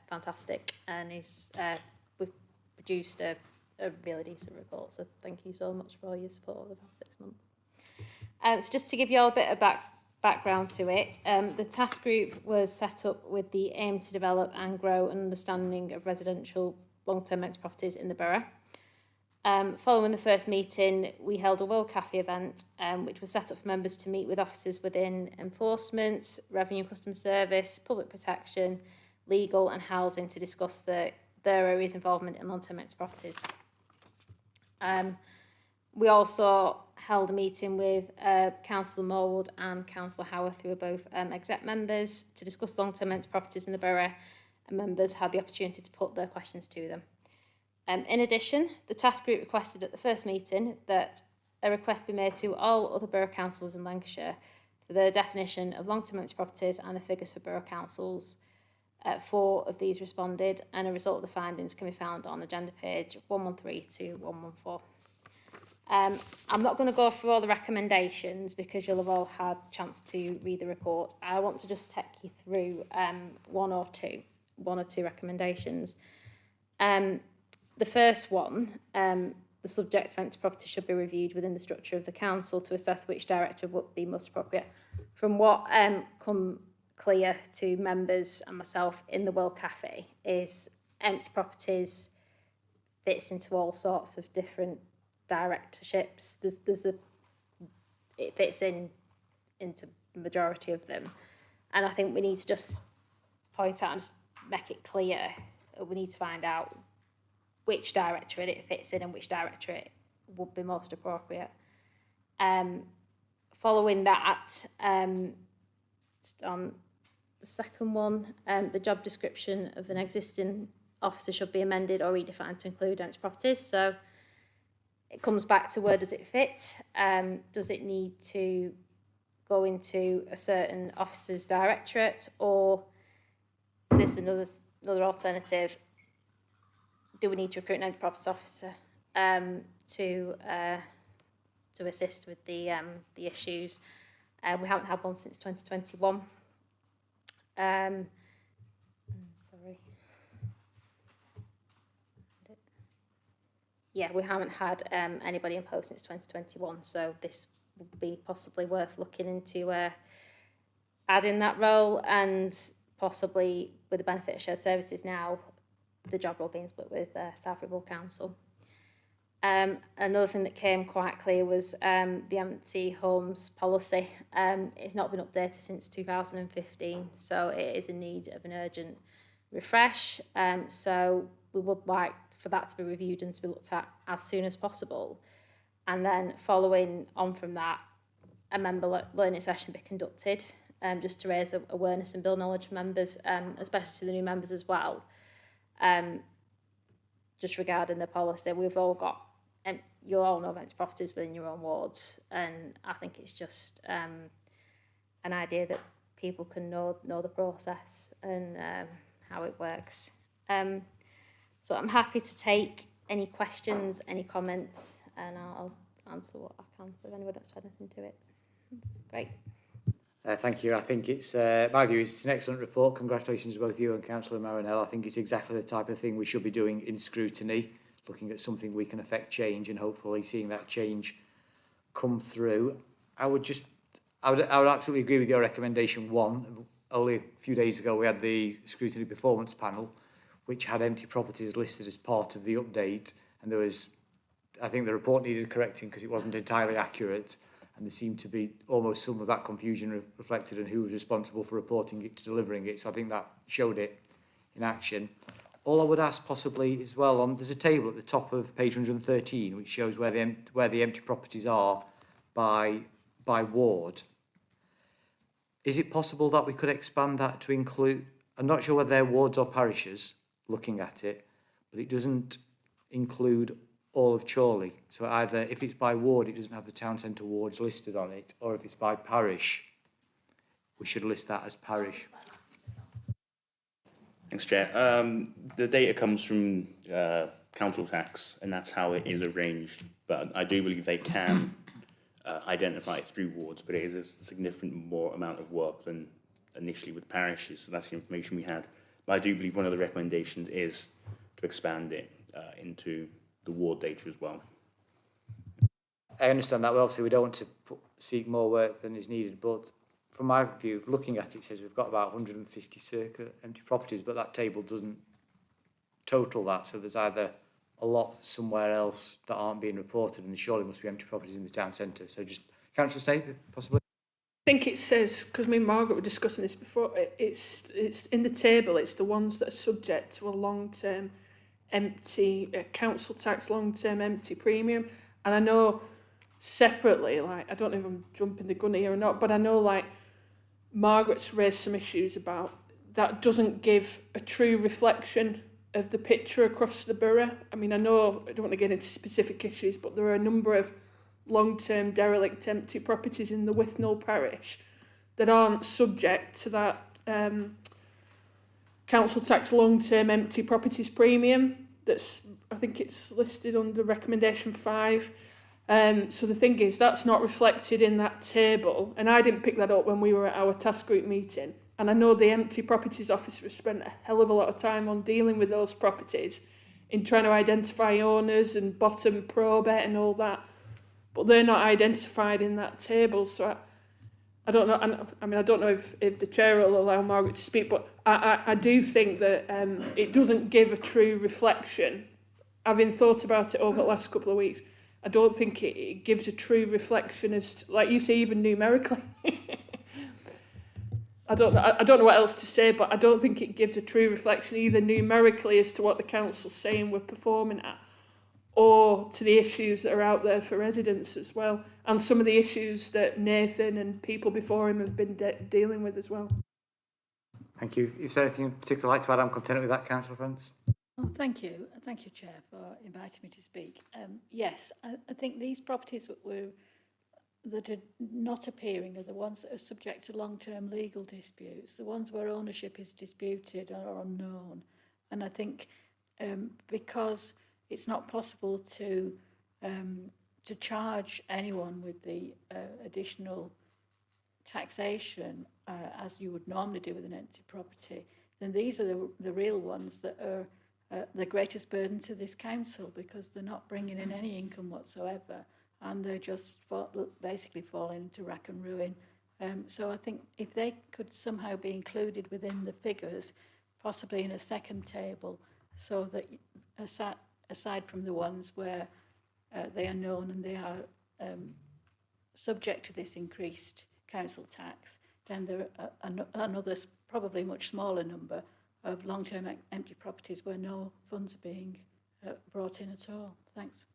fantastic, and we've produced a really decent report. So thank you so much for all your support over the past 6 months. So just to give you all a bit of background to it, the task group was set up with the aim to develop and grow an understanding of residential long-term rental properties in the borough. Following the first meeting, we held a World Cafe event, which was set up for members to meet with officers within enforcement, revenue and customer service, public protection, legal and housing to discuss their areas' involvement in long-term rental properties. We also held a meeting with Councillor Morwood and Councillor Howarth, who are both exec members, to discuss long-term rental properties in the borough, and members had the opportunity to put their questions to them. In addition, the task group requested at the first meeting that a request be made to all other borough councils in Lancashire for the definition of long-term rental properties and the figures for borough councils. 4 of these responded, and a result of the findings can be found on agenda page 113 to 114. I'm not going to go through all the recommendations because you'll have all had a chance to read the report. I want to just take you through one or two recommendations. The first one, the subject of empty property should be reviewed within the structure of the council to assess which director would be most appropriate. From what come clear to members and myself in the World Cafe is empty properties fits into all sorts of different directorships. It fits into the majority of them, and I think we need to just point out and just make it clear. We need to find out which directorate it fits in and which directorate would be most appropriate. Following that, just on the second one, the job description of an existing officer should be amended or redefined to include empty properties. So it comes back to where does it fit? Does it need to go into a certain officer's directorate, or there's another alternative? Do we need to recruit an empty properties officer to assist with the issues? We haven't had one since 2021. Sorry. Yeah, we haven't had anybody in post since 2021, so this would be possibly worth looking into adding that role, and possibly with the benefit of shared services now, the job role being split with South Ribble Council. Another thing that came quite clear was the empty homes policy. It's not been updated since 2015, so it is in need of an urgent refresh. So we would like for that to be reviewed and to be looked at as soon as possible. And then following on from that, a member learning session be conducted, just to raise awareness and build knowledge of members, especially to the new members as well. Just regarding the policy, we've all got, you all know of empty properties within your own wards, and I think it's just an idea that people can know the process and how it works. So I'm happy to take any questions, any comments, and I'll answer what I can. So if anyone else has anything to it, that's great. Thank you. I think it's, my view is it's an excellent report. Congratulations to both you and Councillor Marinell. I think it's exactly the type of thing we should be doing in scrutiny, looking at something we can affect change and hopefully seeing that change come through. I would absolutely agree with your recommendation one. Only a few days ago we had the scrutiny performance panel, which had empty properties listed as part of the update, and there was, I think the report needed correcting because it wasn't entirely accurate, and there seemed to be almost some of that confusion reflected in who was responsible for reporting it to delivering it. So I think that showed it in action. All I would ask possibly as well, there's a table at the top of page 113 which shows where the empty properties are by ward. Is it possible that we could expand that to include, I'm not sure whether they're wards or parishes looking at it, but it doesn't include all of Chorley. So either if it's by ward, it doesn't have the town centre wards listed on it, or if it's by parish, we should list that as parish. Thanks, Chair. The data comes from council tax, and that's how it is arranged. But I do believe they can identify it through wards, but it is a significant more amount of work than initially with parishes. So that's the information we had. But I do believe one of the recommendations is to expand it into the ward data as well. I understand that. Well, obviously, we don't want to seek more work than is needed, but from my view, looking at it, it says we've got about 150 circa empty properties, but that table doesn't total that. So there's either a lot somewhere else that aren't being reported, and there surely must be empty properties in the town centre. So just, Councillor Snape, possibly? I think it says, because me and Margaret were discussing this before, it's in the table, it's the ones that are subject to a long-term empty, council tax long-term empty premium. And I know separately, like, I don't know if I'm jumping the gun here or not, but I know, like, Margaret's raised some issues about that doesn't give a true reflection of the picture across the borough. I mean, I know, I don't want to get into specific issues, but there are a number of long-term derelict empty properties in the Withnell parish that aren't subject to that council tax long-term empty properties premium. That's, I think it's listed under recommendation 5. So the thing is, that's not reflected in that table, and I didn't pick that up when we were at our task group meeting. And I know the empty properties officer has spent a hell of a lot of time on dealing with those properties, in trying to identify owners and bottom probate and all that, but they're not identified in that table. So I don't know. I mean, I don't know if the chair will allow Margaret to speak, but I do think that it doesn't give a true reflection. Having thought about it over the last couple of weeks, I don't think it gives a true reflection as to, like you say, even numerically. I don't know what else to say, but I don't think it gives a true reflection either numerically as to what the council's saying we're performing at, or to the issues that are out there for residents as well, and some of the issues that Nathan and people before him have been dealing with as well. Thank you. Is there anything in particular like to add? I'm content with that, Councillor Friends. Oh, thank you, Chair, for inviting me to speak. Yes, I think these properties that are not appearing are the ones that are subject to long-term legal disputes, the ones where ownership is disputed or unknown. And I think because it's not possible to charge anyone with the additional taxation as you would normally do with an empty property, then these are the real ones that are the greatest burden to this council, because they're not bringing in any income whatsoever, and they're just basically falling into rack and ruin. So I think if they could somehow be included within the figures, possibly in a second table, so that aside from the ones where they are known and they are subject to this increased council tax, then there are another probably much smaller number of long-term empty properties where no funds are being brought in at all. Thanks.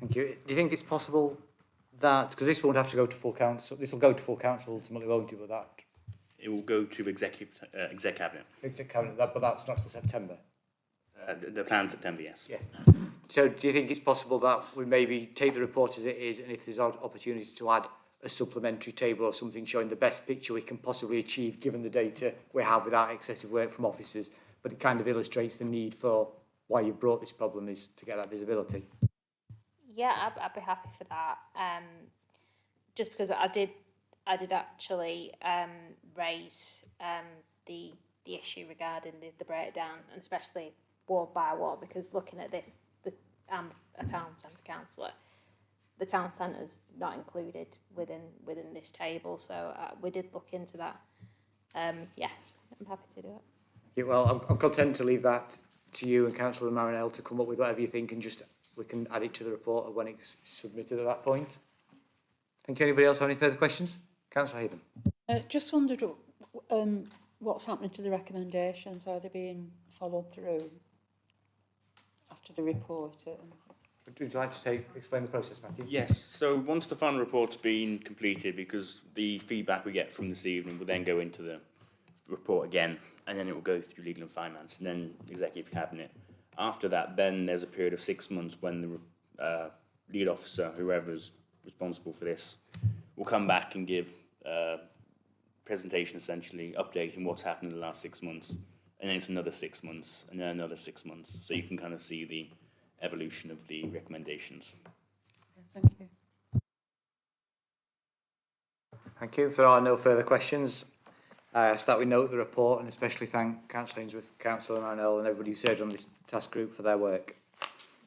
Thank you. Do you think it's possible that, because this won't have to go to full council, this will go to full council ultimately, won't it, but that, It will go to exec cabinet. exec cabinet, that, but that's not till September. The plan September, yes. Yes. So do you think it's possible that we maybe take the report as it is, and if there's an opportunity to add a supplementary table or something showing the best picture we can possibly achieve given the data we have without excessive work from officers, but it kind of illustrates the need for why you brought this problem is to get that visibility? Yeah, I'd be happy for that. Just because I did actually raise the issue regarding the breakdown, and especially ward by ward, because looking at this, I'm a town centre councillor. The town centre's not included within this table, so we did look into that. Yeah, I'm happy to do it. Yeah, well, I'm content to leave that to you and Councillor Marinell to come up with whatever you think, and just we can add it to the report when it's submitted at that point. Thank you. Anybody else have any further questions? Councillor Hayden. Just wondered what's happening to the recommendations. Are they being followed through after the report? Would you like to explain the process, Matthew? Yes, so once the final report's been completed, because the feedback we get from this evening will then go into the report again, and then it will go through legal and finance, and then executive cabinet. After that, then there's a period of 6 months when the lead officer, whoever's responsible for this, will come back and give a presentation, essentially updating what's happened in the last 6 months, and then it's another 6 months, and then another 6 months, so you can kind of see the evolution of the recommendations. Thank you. Thank you. If there are no further questions, I ask that we note the report, and especially thank Councillor Ainsworth, Councillor Marinell and everybody who served on this task group for their work.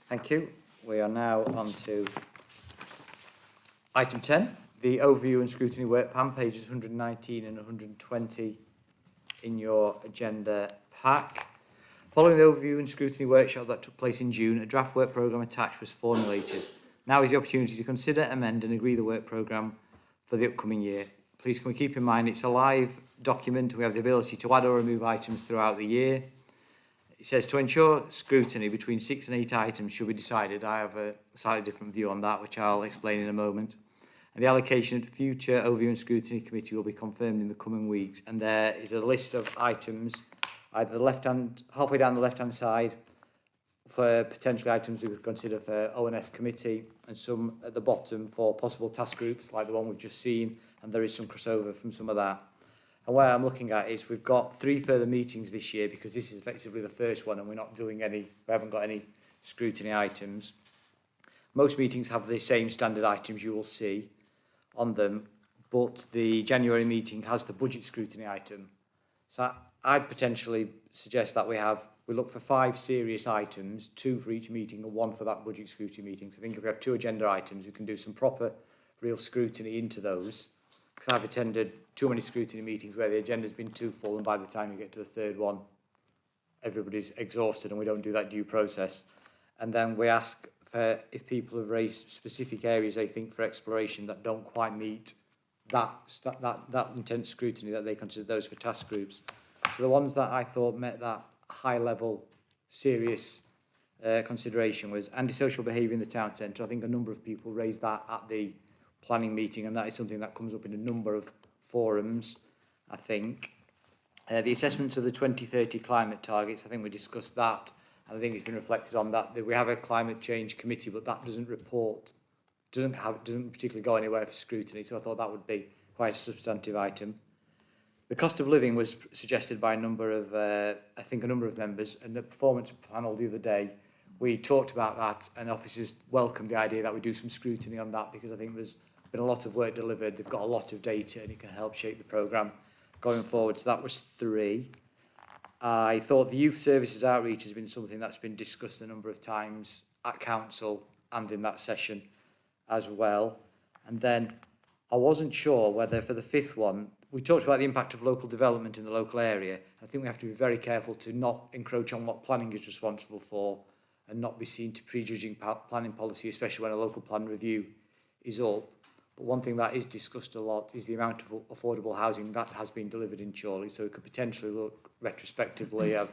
Thank you. We are now on to item 10, the overview and scrutiny work plan, pages 119 and 120 in your agenda pack. Following the overview and scrutiny workshop that took place in June, a draft work programme attached was formulated. Now is the opportunity to consider, amend and agree the work programme for the upcoming year. Please can we keep in mind it's a live document. We have the ability to add or remove items throughout the year. It says to ensure scrutiny between 6 and 8 items should be decided. I have a slightly different view on that, which I'll explain in a moment. And the allocation at the future overview and scrutiny committee will be confirmed in the coming weeks. And there is a list of items, either halfway down the left-hand side, for potential items we could consider for O&S committee, and some at the bottom for possible task groups, like the one we've just seen, and there is some crossover from some of that. And where I'm looking at is we've got 3 further meetings this year, because this is effectively the first one, and we're not doing any, we haven't got any scrutiny items. Most meetings have the same standard items you will see on them, but the January meeting has the budget scrutiny item. So I'd potentially suggest that we look for 5 serious items, 2 for each meeting and 1 for that budget scrutiny meeting. So I think if we have 2 agenda items, we can do some proper, real scrutiny into those. Because I've attended too many scrutiny meetings where the agenda's been too full, and by the time you get to the 3rd one, everybody's exhausted and we don't do that due process. And then we ask for if people have raised specific areas they think for exploration that don't quite meet that intense scrutiny, that they consider those for task groups. So the ones that I thought met that high level, serious consideration was antisocial behaviour in the town centre. I think a number of people raised that at the planning meeting, and that is something that comes up in a number of forums, I think. The assessments of the 2030 climate targets, I think we discussed that, and I think it's been reflected on that we have a climate change committee, but that doesn't particularly go anywhere for scrutiny, so I thought that would be quite a substantive item. The cost of living was suggested by a number of members, and the performance panel the other day, we talked about that, and officers welcomed the idea that we do some scrutiny on that, because I think there's been a lot of work delivered, they've got a lot of data, and it can help shape the programme going forward. So that was 3. I thought the youth services outreach has been something that's been discussed a number of times at council and in that session as well. And then I wasn't sure whether for the 5th one, we talked about the impact of local development in the local area. I think we have to be very careful to not encroach on what planning is responsible for and not be seen to prejudging planning policy, especially when a local plan review is up. But one thing that is discussed a lot is the amount of affordable housing that has been delivered in Chorley. So we could potentially look retrospectively of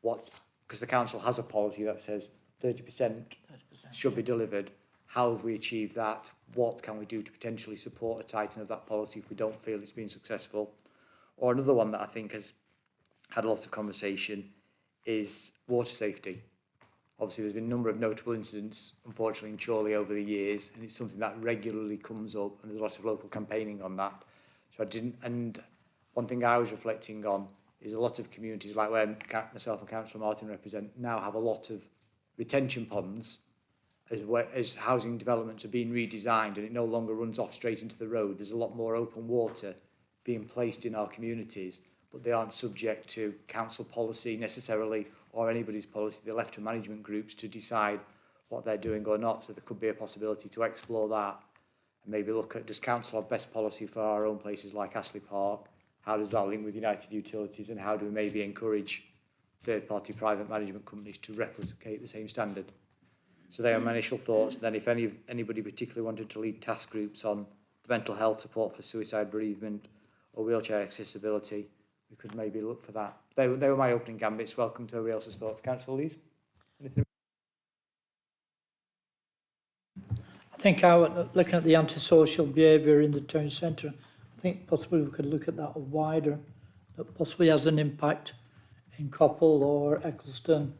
what, because the council has a policy that says 30% should be delivered. how have we achieved that? What can we do to potentially support a tightening of that policy if we don't feel it's been successful? Or another one that I think has had a lot of conversation is water safety. Obviously, there's been a number of notable incidents, unfortunately, in Chorley over the years, and it's something that regularly comes up, and there's a lot of local campaigning on that. So and one thing I was reflecting on is a lot of communities, like where myself and Councillor Martin represent, now have a lot of retention ponds as housing developments are being redesigned, and it no longer runs off straight into the road. There's a lot more open water being placed in our communities, but they aren't subject to council policy necessarily, or anybody's policy. They're left to management groups to decide what they're doing or not. So there could be a possibility to explore that and maybe look at, does council have best policy for our own places like Ashley Park? How does that link with United Utilities, and how do we maybe encourage third-party private management companies to replicate the same standard? So they are my initial thoughts. Then if anybody particularly wanted to lead task groups on the mental health support for suicide, bereavement or wheelchair accessibility, we could maybe look for that. They were my opening gambits. Welcome to everybody else's thoughts. Councillor Lees? Anything? I think looking at the antisocial behaviour in the town centre, I think possibly we could look at that wider, that possibly has an impact in Coppell or Eccleston,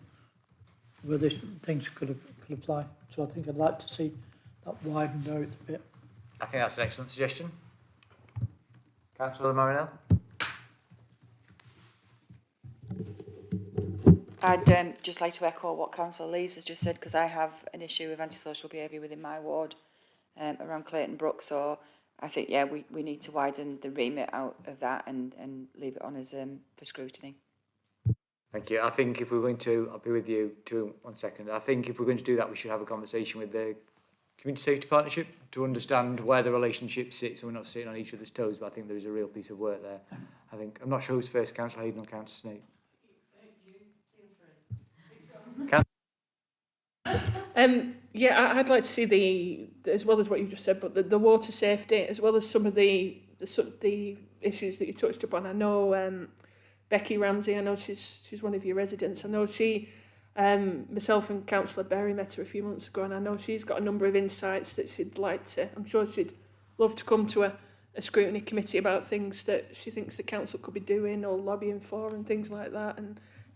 where these things could apply. So I think I'd like to see that widened out a bit. I think that's an excellent suggestion. Councillor Marinell? I'd just like to echo what Councillor Lees has just said, because I have an issue with antisocial behaviour within my ward around Clayton Brook. So I think, yeah, we need to widen the remit out of that and leave it on as for scrutiny. Thank you. I think if we're going to, I'll be with you too, 1 second. I think if we're going to do that, we should have a conversation with the Community Safety Partnership to understand where the relationship sits, and we're not sitting on each other's toes, but I think there is a real piece of work there. I think, I'm not sure who's first, Councillor Hayden or Councillor Snape. Yeah, I'd like to see as well as what you just said, but the water safety, as well as some of the issues that you touched upon. I know Becky Ramsey, I know she's one of your residents. I know myself and Councillor Berry met her a few months ago, and I know she's got a number of insights that she'd like to, I'm sure she'd love to come to a scrutiny committee about things that she thinks the council could be doing or lobbying for and things like that.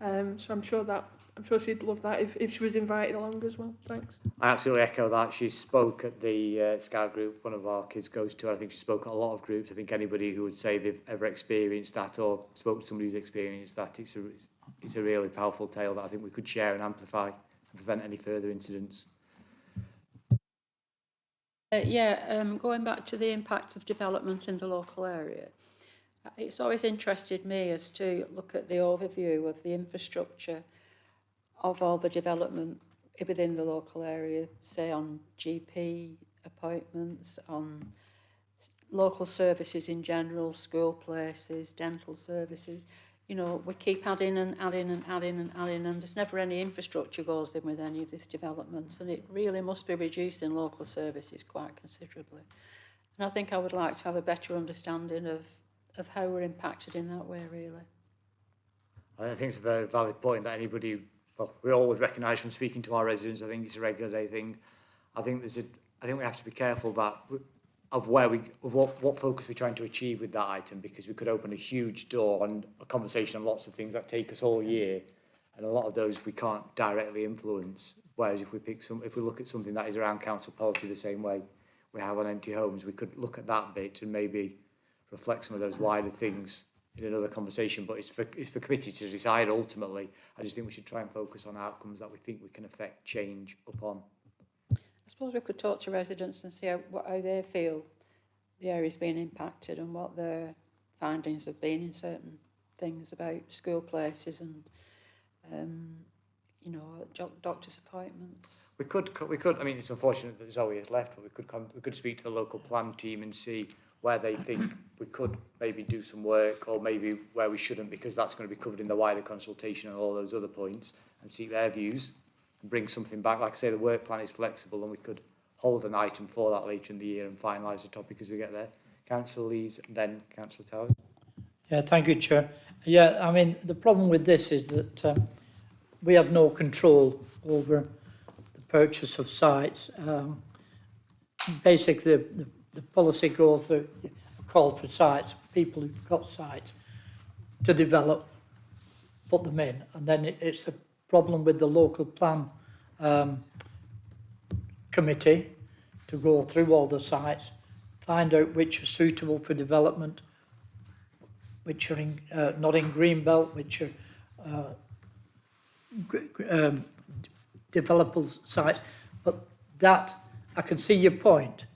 And so I'm sure she'd love that if she was invited along as well. Thanks. I absolutely echo that. She spoke at the Scout group one of our kids goes to. I think she spoke at a lot of groups. I think anybody who would say they've ever experienced that or spoke to somebody who's experienced that, it's a really powerful tale that I think we could share and amplify and prevent any further incidents. Going back to the impact of development in the local area, it's always interested me as to look at the overview of the infrastructure of all the development within the local area, say on GP appointments, on local services in general, school places, dental services. You know, we keep adding and adding and adding and adding, and there's never any infrastructure goes in with any of this development, and it really must be reducing local services quite considerably. And I think I would like to have a better understanding of how we're impacted in that way, really. I think it's a very valid point that anybody, well, we all would recognise from speaking to our residents. I think it's a regular day thing. I think we have to be careful that of what focus we're trying to achieve with that item, because we could open a huge door on a conversation on lots of things that take us all year, and a lot of those we can't directly influence. Whereas if we look at something that is around council policy the same way we have on empty homes, we could look at that bit and maybe reflect some of those wider things in another conversation. But it's for committee to decide ultimately. I just think we should try and focus on outcomes that we think we can affect change upon. I suppose we could talk to residents and see how they feel the area's being impacted and what their findings have been in certain things about school places and doctor's appointments. We could. I mean, it's unfortunate that there's always left, but we could speak to the local plan team and see where they think we could maybe do some work, or maybe where we shouldn't, because that's going to be covered in the wider consultation and all those other points, and seek their views and bring something back. Like I say, the work plan is flexible, and we could hold an item for that later in the year and finalise the topic as we get there. Councillor Lees, and then Councillor Towers. Yeah, thank you, Chair. Yeah, I mean, the problem with this is that we have no control over the purchase of sites. basically the policy goes through a call for sites, people who've got sites to develop, put them in, and then it's a problem with the local plan committee to go through all the sites, find out which are suitable for development, which are not in greenbelt, which are developers' sites. But that, I can see your point,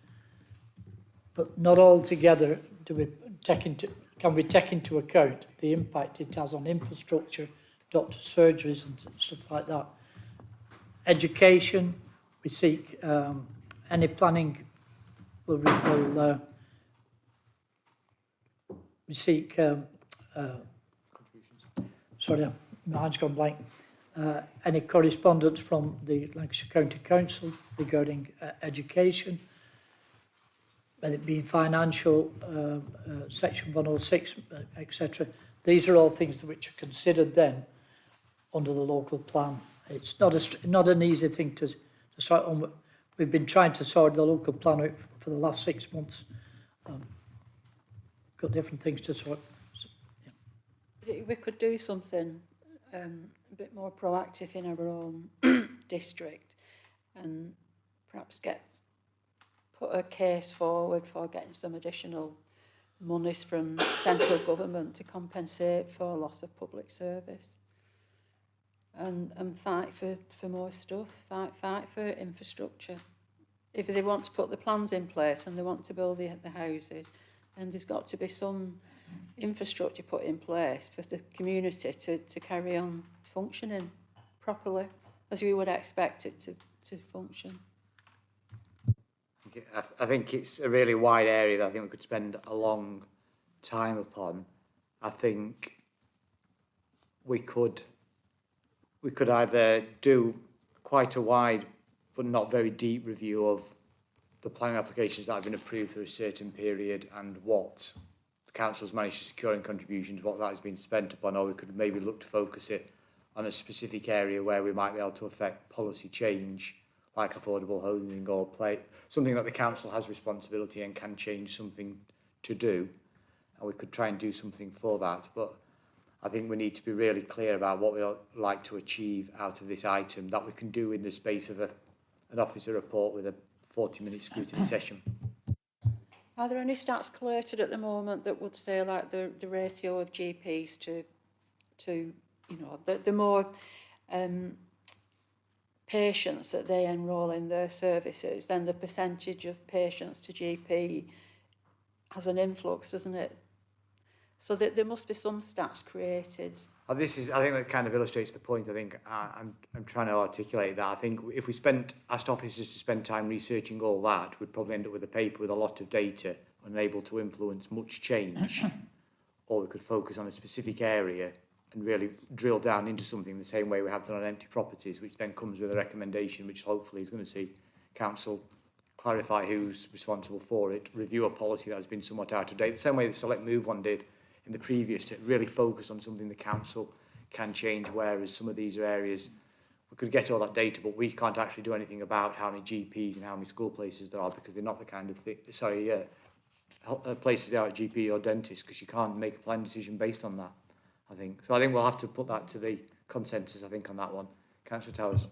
but not altogether can we take into account the impact it has on infrastructure, doctor surgeries and stuff like that. Education, we seek any planning we seek sorry, my mind's gone blank. Any correspondence from the Lancashire County Council regarding education, whether it be financial, section 106, etc. These are all things which are considered then under the local plan. It's not an easy thing to sort on. We've been trying to sort the local plan out for the last 6 months. Got different things to sort. So, yeah. We could do something a bit more proactive in our own district and perhaps put a case forward for getting some additional monies from central government to compensate for loss of public service. And fight for more stuff, fight for infrastructure. If they want to put the plans in place and they want to build the houses, then there's got to be some infrastructure put in place for the community to carry on functioning properly, as we would expect it to function. I think it's a really wide area that I think we could spend a long time upon. I think we could either do quite a wide but not very deep review of the planning applications that have been approved for a certain period and what the council's managed to secure in contributions, what that has been spent upon, or we could maybe look to focus it on a specific area where we might be able to affect policy change, like affordable housing or something that the council has responsibility and can change something to do, and we could try and do something for that. But I think we need to be really clear about what we'd like to achieve out of this item that we can do in the space of an officer report with a 40-minute scrutiny session. Are there any stats collated at the moment that would say like the ratio of GPs to you know, the more patients that they enrol in their services, then the percentage of patients to GP has an influx, doesn't it? So that there must be some stats created. I think that kind of illustrates the point. I think I'm trying to articulate that. I think if we asked officers to spend time researching all that, we'd probably end up with a paper with a lot of data, unable to influence much change. Or we could focus on a specific area and really drill down into something the same way we have done on empty properties, which then comes with a recommendation, which hopefully is going to see council clarify who's responsible for it, review a policy that has been somewhat out of date, the same way the Select Move one did in the previous, to really focus on something the council can change, whereas some of these are areas we could get all that data, but we can't actually do anything about how many GPs and how many school places there are, because they're not the kind of thing, places there are at GP or dentist, because you can't make a planning decision based on that, I think. So I think we'll have to put that to the consensus, I think, on that one. Councillor Towers.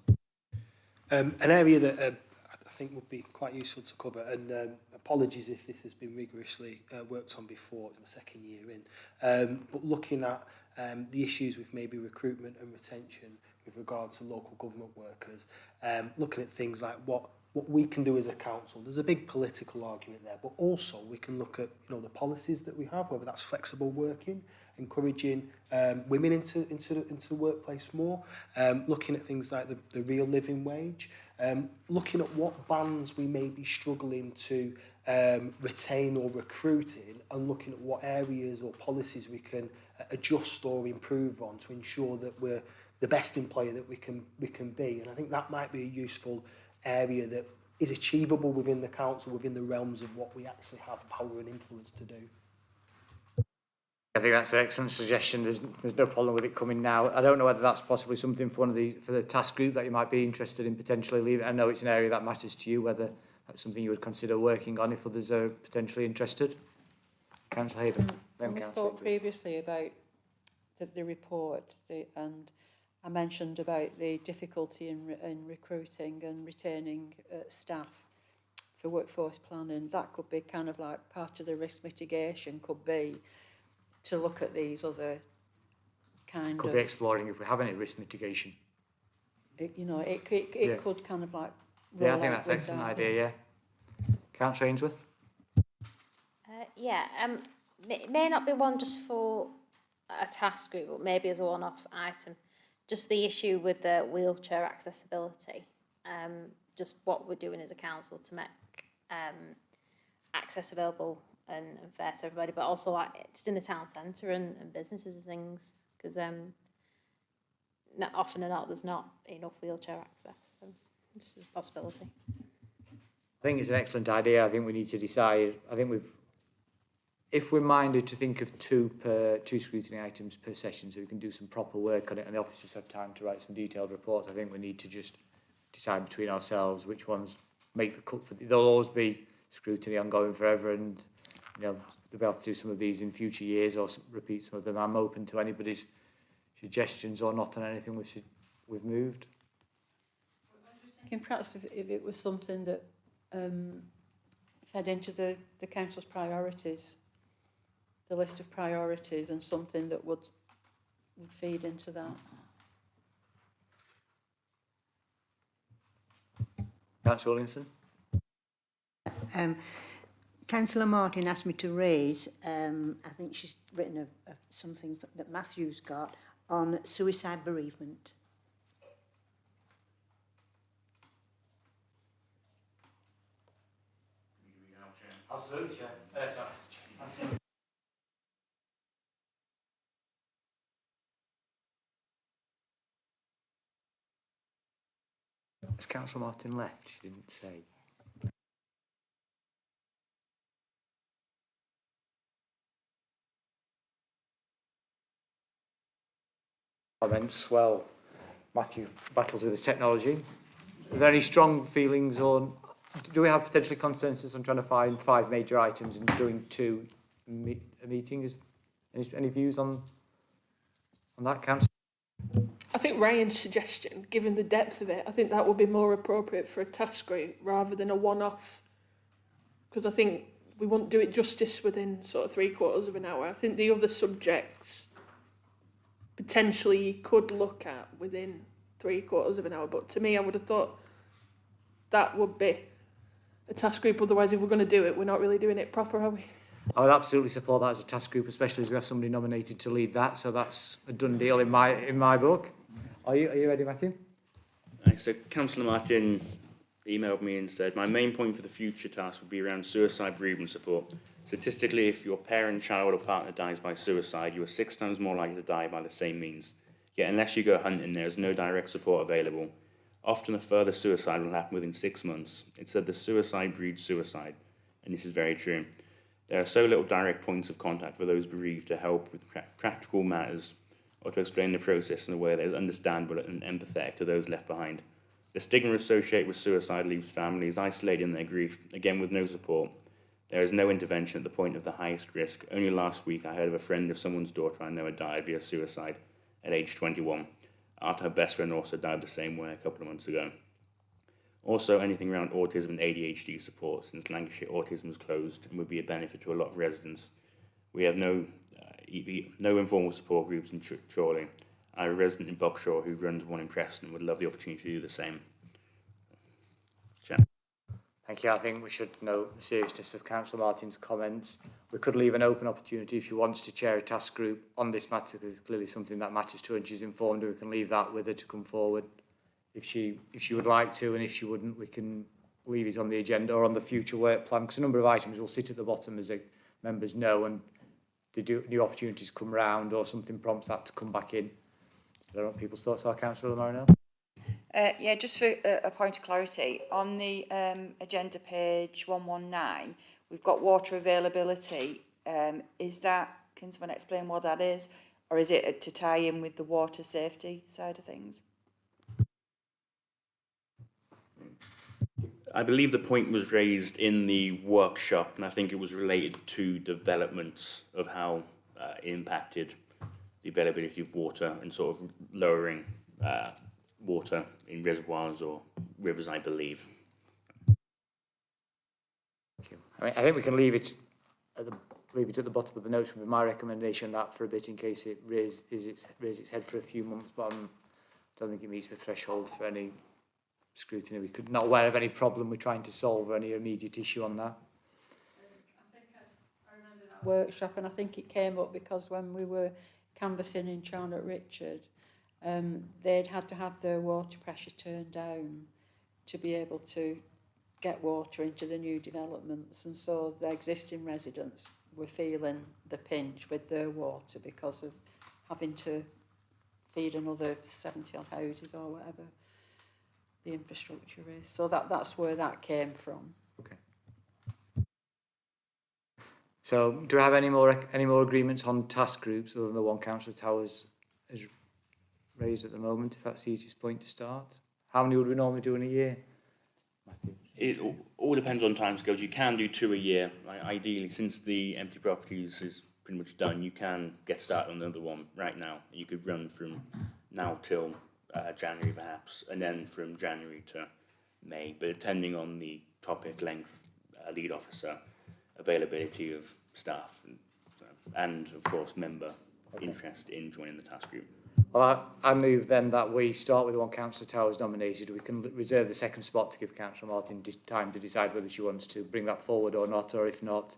An area that I think would be quite useful to cover, and apologies if this has been rigorously worked on before, it's my second year in, but looking at the issues with maybe recruitment and retention with regard to local government workers, looking at things like what we can do as a council. There's a big political argument there, but also we can look at, you know, the policies that we have, whether that's flexible working, encouraging women into the workplace more, looking at things like the real living wage, looking at what bands we may be struggling to retain or recruit in, and looking at what areas or policies we can adjust or improve on to ensure that we're the best employer that we can be. And I think that might be a useful area that is achievable within the council, within the realms of what we actually have power and influence to do. I think that's an excellent suggestion. There's no problem with it coming now. I don't know whether that's possibly something for the task group that you might be interested in potentially leaving. I know it's an area that matters to you, whether that's something you would consider working on if others are potentially interested. Councillor Hayden. When we spoke previously about the report, and I mentioned about the difficulty in recruiting and retaining staff for workforce planning, that could be kind of like part of the risk mitigation, could be to look at these other kind Could of... be exploring if we have any risk mitigation. It Yeah. could kind of like... Yeah, I roll think out that's with an excellent that. idea, yeah. Councillor Ainsworth? May not be one just for a task group, but maybe as a one-off item. Just the issue with the wheelchair accessibility. Just what we're doing as a council to make access available and fair to everybody, but also like just in the town centre and businesses and things, because often or not there's not enough wheelchair access, so this is a possibility. I think it's an excellent idea. I think we need to decide. I think if we're minded to think of two scrutiny items per session, so we can do some proper work on it and the officers have time to write some detailed reports, I think we need to just decide between ourselves which ones make the cut. There'll always be scrutiny ongoing forever, and they'll be able to do some of these in future years or repeat some of them. I'm open to anybody's suggestions or not on anything we've moved. Thinking perhaps if it was something that fed into the council's priorities, the list of priorities, and something that would feed into that. Councillor Williamson? Councillor Martin asked me to raise, I think she's written something that Matthew's got on suicide bereavement. Absolutely, Chair. Sorry. Has Councillor Martin left? She didn't say. Comments. Well, Matthew battles with his technology. Are there any strong feelings on... Do we have potentially consensus on trying to find 5 major items and doing 2 a meeting? Any views on that, Councillor? I think Ryan's suggestion, given the depth of it, I think that would be more appropriate for a task group rather than a one-off. Because I think we won't do it justice within sort of 3/4 of an hour. I think the other subjects potentially you could look at within 3/4 of an hour. But to me, I would have thought that would be a task group. Otherwise, if we're going to do it, we're not really doing it proper, are we? I would absolutely support that as a task group, especially as we have somebody nominated to lead that. So that's a done deal in my book. Are you ready, Matthew? So Councillor Martin emailed me and said, my main point for the future task would be around suicide bereavement support. Statistically, if your parent, child or partner dies by suicide, you are 6 times more likely to die by the same means. Yet unless you go hunting, there is no direct support available. Often a further suicide will happen within 6 months. It said the suicide breeds suicide, and this is very true. There are so little direct points of contact for those bereaved to help with practical matters or to explain the process in a way that is understandable and empathetic to those left behind. The stigma associated with suicide leaves families isolated in their grief, again with no support. There is no intervention at the point of the highest risk. Only last week I heard of a friend of someone's daughter I know had died via suicide at age 21, after her best friend also died the same way a couple of months ago. Also, anything around autism and ADHD support, since Lancashire Autism was closed and would be a benefit to a lot of residents. We have no informal support groups in Chorley. I have a resident in Buckshaw who runs one in Preston and would love the opportunity to do the same. Chair. Thank you. I think we should note the seriousness of Councillor Martin's comments. We could leave an open opportunity if she wants to chair a task group on this matter, because it's clearly something that matters to her and she's informed, and we can leave that with her to come forward. If she would like to, and if she wouldn't, we can leave it on the agenda or on the future work plan, because a number of items will sit at the bottom, as the members know, and new opportunities come round or something prompts that to come back in. I don't know what people's thoughts are, Councillor Marinell. Yeah, just for a point of clarity, on the agenda page 119, we've got water availability. Can someone explain what that is? Or is it to tie in with the water safety side of things? I believe the point was raised in the workshop, and I think it was related to developments of how it impacted the availability of water and sort of lowering water in reservoirs or rivers, I believe. Thank you. I think we can leave it at the bottom of the notes with my recommendation that for a bit in case it raises its head for a few months, but I don't think it meets the threshold for any scrutiny. We could not aware of any problem we're trying to solve or any immediate issue on that. I remember that workshop, and I think it came up because when we were canvassing in Charnock Richard, they'd had to have their water pressure turned down to be able to get water into the new developments, and so the existing residents were feeling the pinch with their water because of having to feed another 70 odd houses or whatever the infrastructure is. So that's where that came from. Okay. So, do we have any more agreements on task groups other than the one Councillor Towers has raised at the moment? If that's the easiest point to start. How many would we normally do in a year, Matthew? It all depends on timescales. You can do 2 a year. Like, ideally, since the empty properties is pretty much done, you can get started on another one right now. You could run from now till January perhaps, and then from January to May. But depending on the topic, length, lead officer, availability of staff, and of course member interest in joining the task group. Well, I move then that we start with the one Councillor Towers nominated. We can reserve the second spot to give Councillor Martin time to decide whether she wants to bring that forward or not, or if not,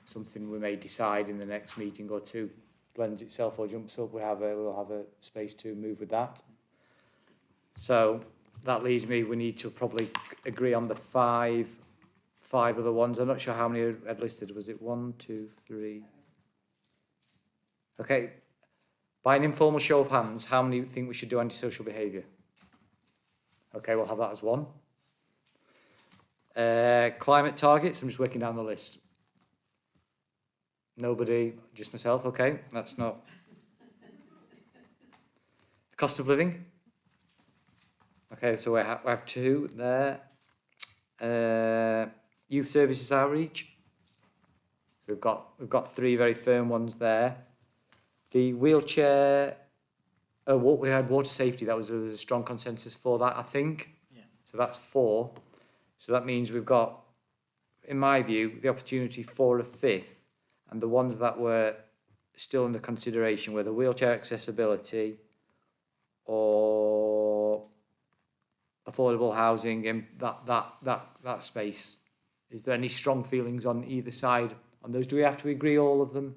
something we may decide in the next meeting or two blends itself or jumps up. We'll have a space to move with that. So that leaves me, we need to probably agree on the five other ones. I'm not sure how many I had listed. Was it 1, 2, 3? Okay. By an informal show of hands, how many think we should do antisocial behaviour? Okay, we'll have that as one. Climate targets, I'm just working down the list. Nobody, just myself, okay, that's not. Cost of living? Okay, so we have 2 there. Youth services outreach. So we've got 3 very firm ones there. The wheelchair, what we had water safety, there was a strong consensus for that, I think. Yeah. So that's 4. So that means we've got, in my view, the opportunity for a 5th, and the ones that were still under consideration were the wheelchair accessibility or affordable housing and that space. Is there any strong feelings on either side on those? Do we have to agree all of them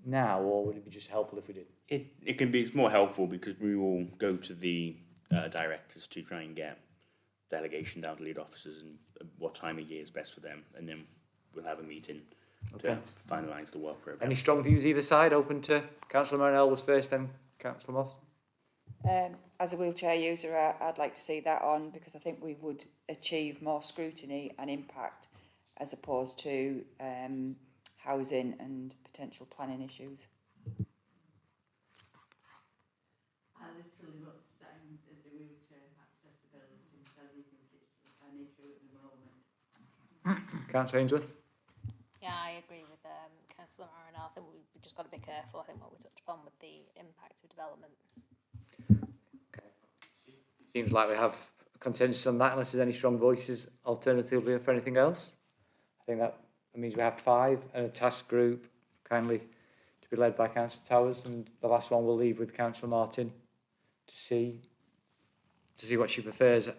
now, or would it be just helpful if we did? It can be, it's more helpful because we will go to the directors to try and get delegation down to lead officers and what time of year is best for them, and then we'll have a meeting to finalise the work programme. Any strong views either side? Open to Councillor Marinell was first, then Councillor Moss. As a wheelchair user, I'd like to see that on because I think we would achieve more scrutiny and impact as opposed to housing and potential planning issues. I literally wrote the same as the wheelchair accessibility, so I think it's an issue at the moment. Councillor Ainsworth. Yeah, I agree with Councillor Marinell. I think we've just got to be careful. I think what we touched upon with the impact of development. Seems like we have consensus on that, unless there's any strong voices alternatively for anything else. I think that means we have 5 and a task group, kindly to be led by Councillor Towers, and the last one we'll leave with Councillor Martin to see what she prefers.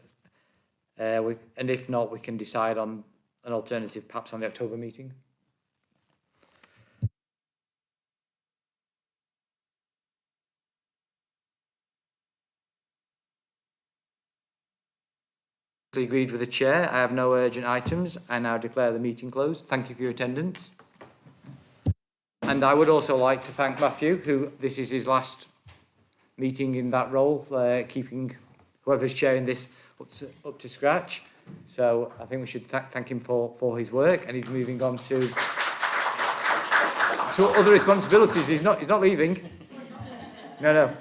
And if not, we can decide on an alternative perhaps on the October meeting. Agreed with the chair. I have no urgent items. I now declare the meeting closed. Thank you for your attendance. And I would also like to thank Matthew, who this is his last meeting in that role, keeping whoever's chairing this up to scratch. So I think we should thank him for his work, and he's moving on to other responsibilities. He's not leaving. No.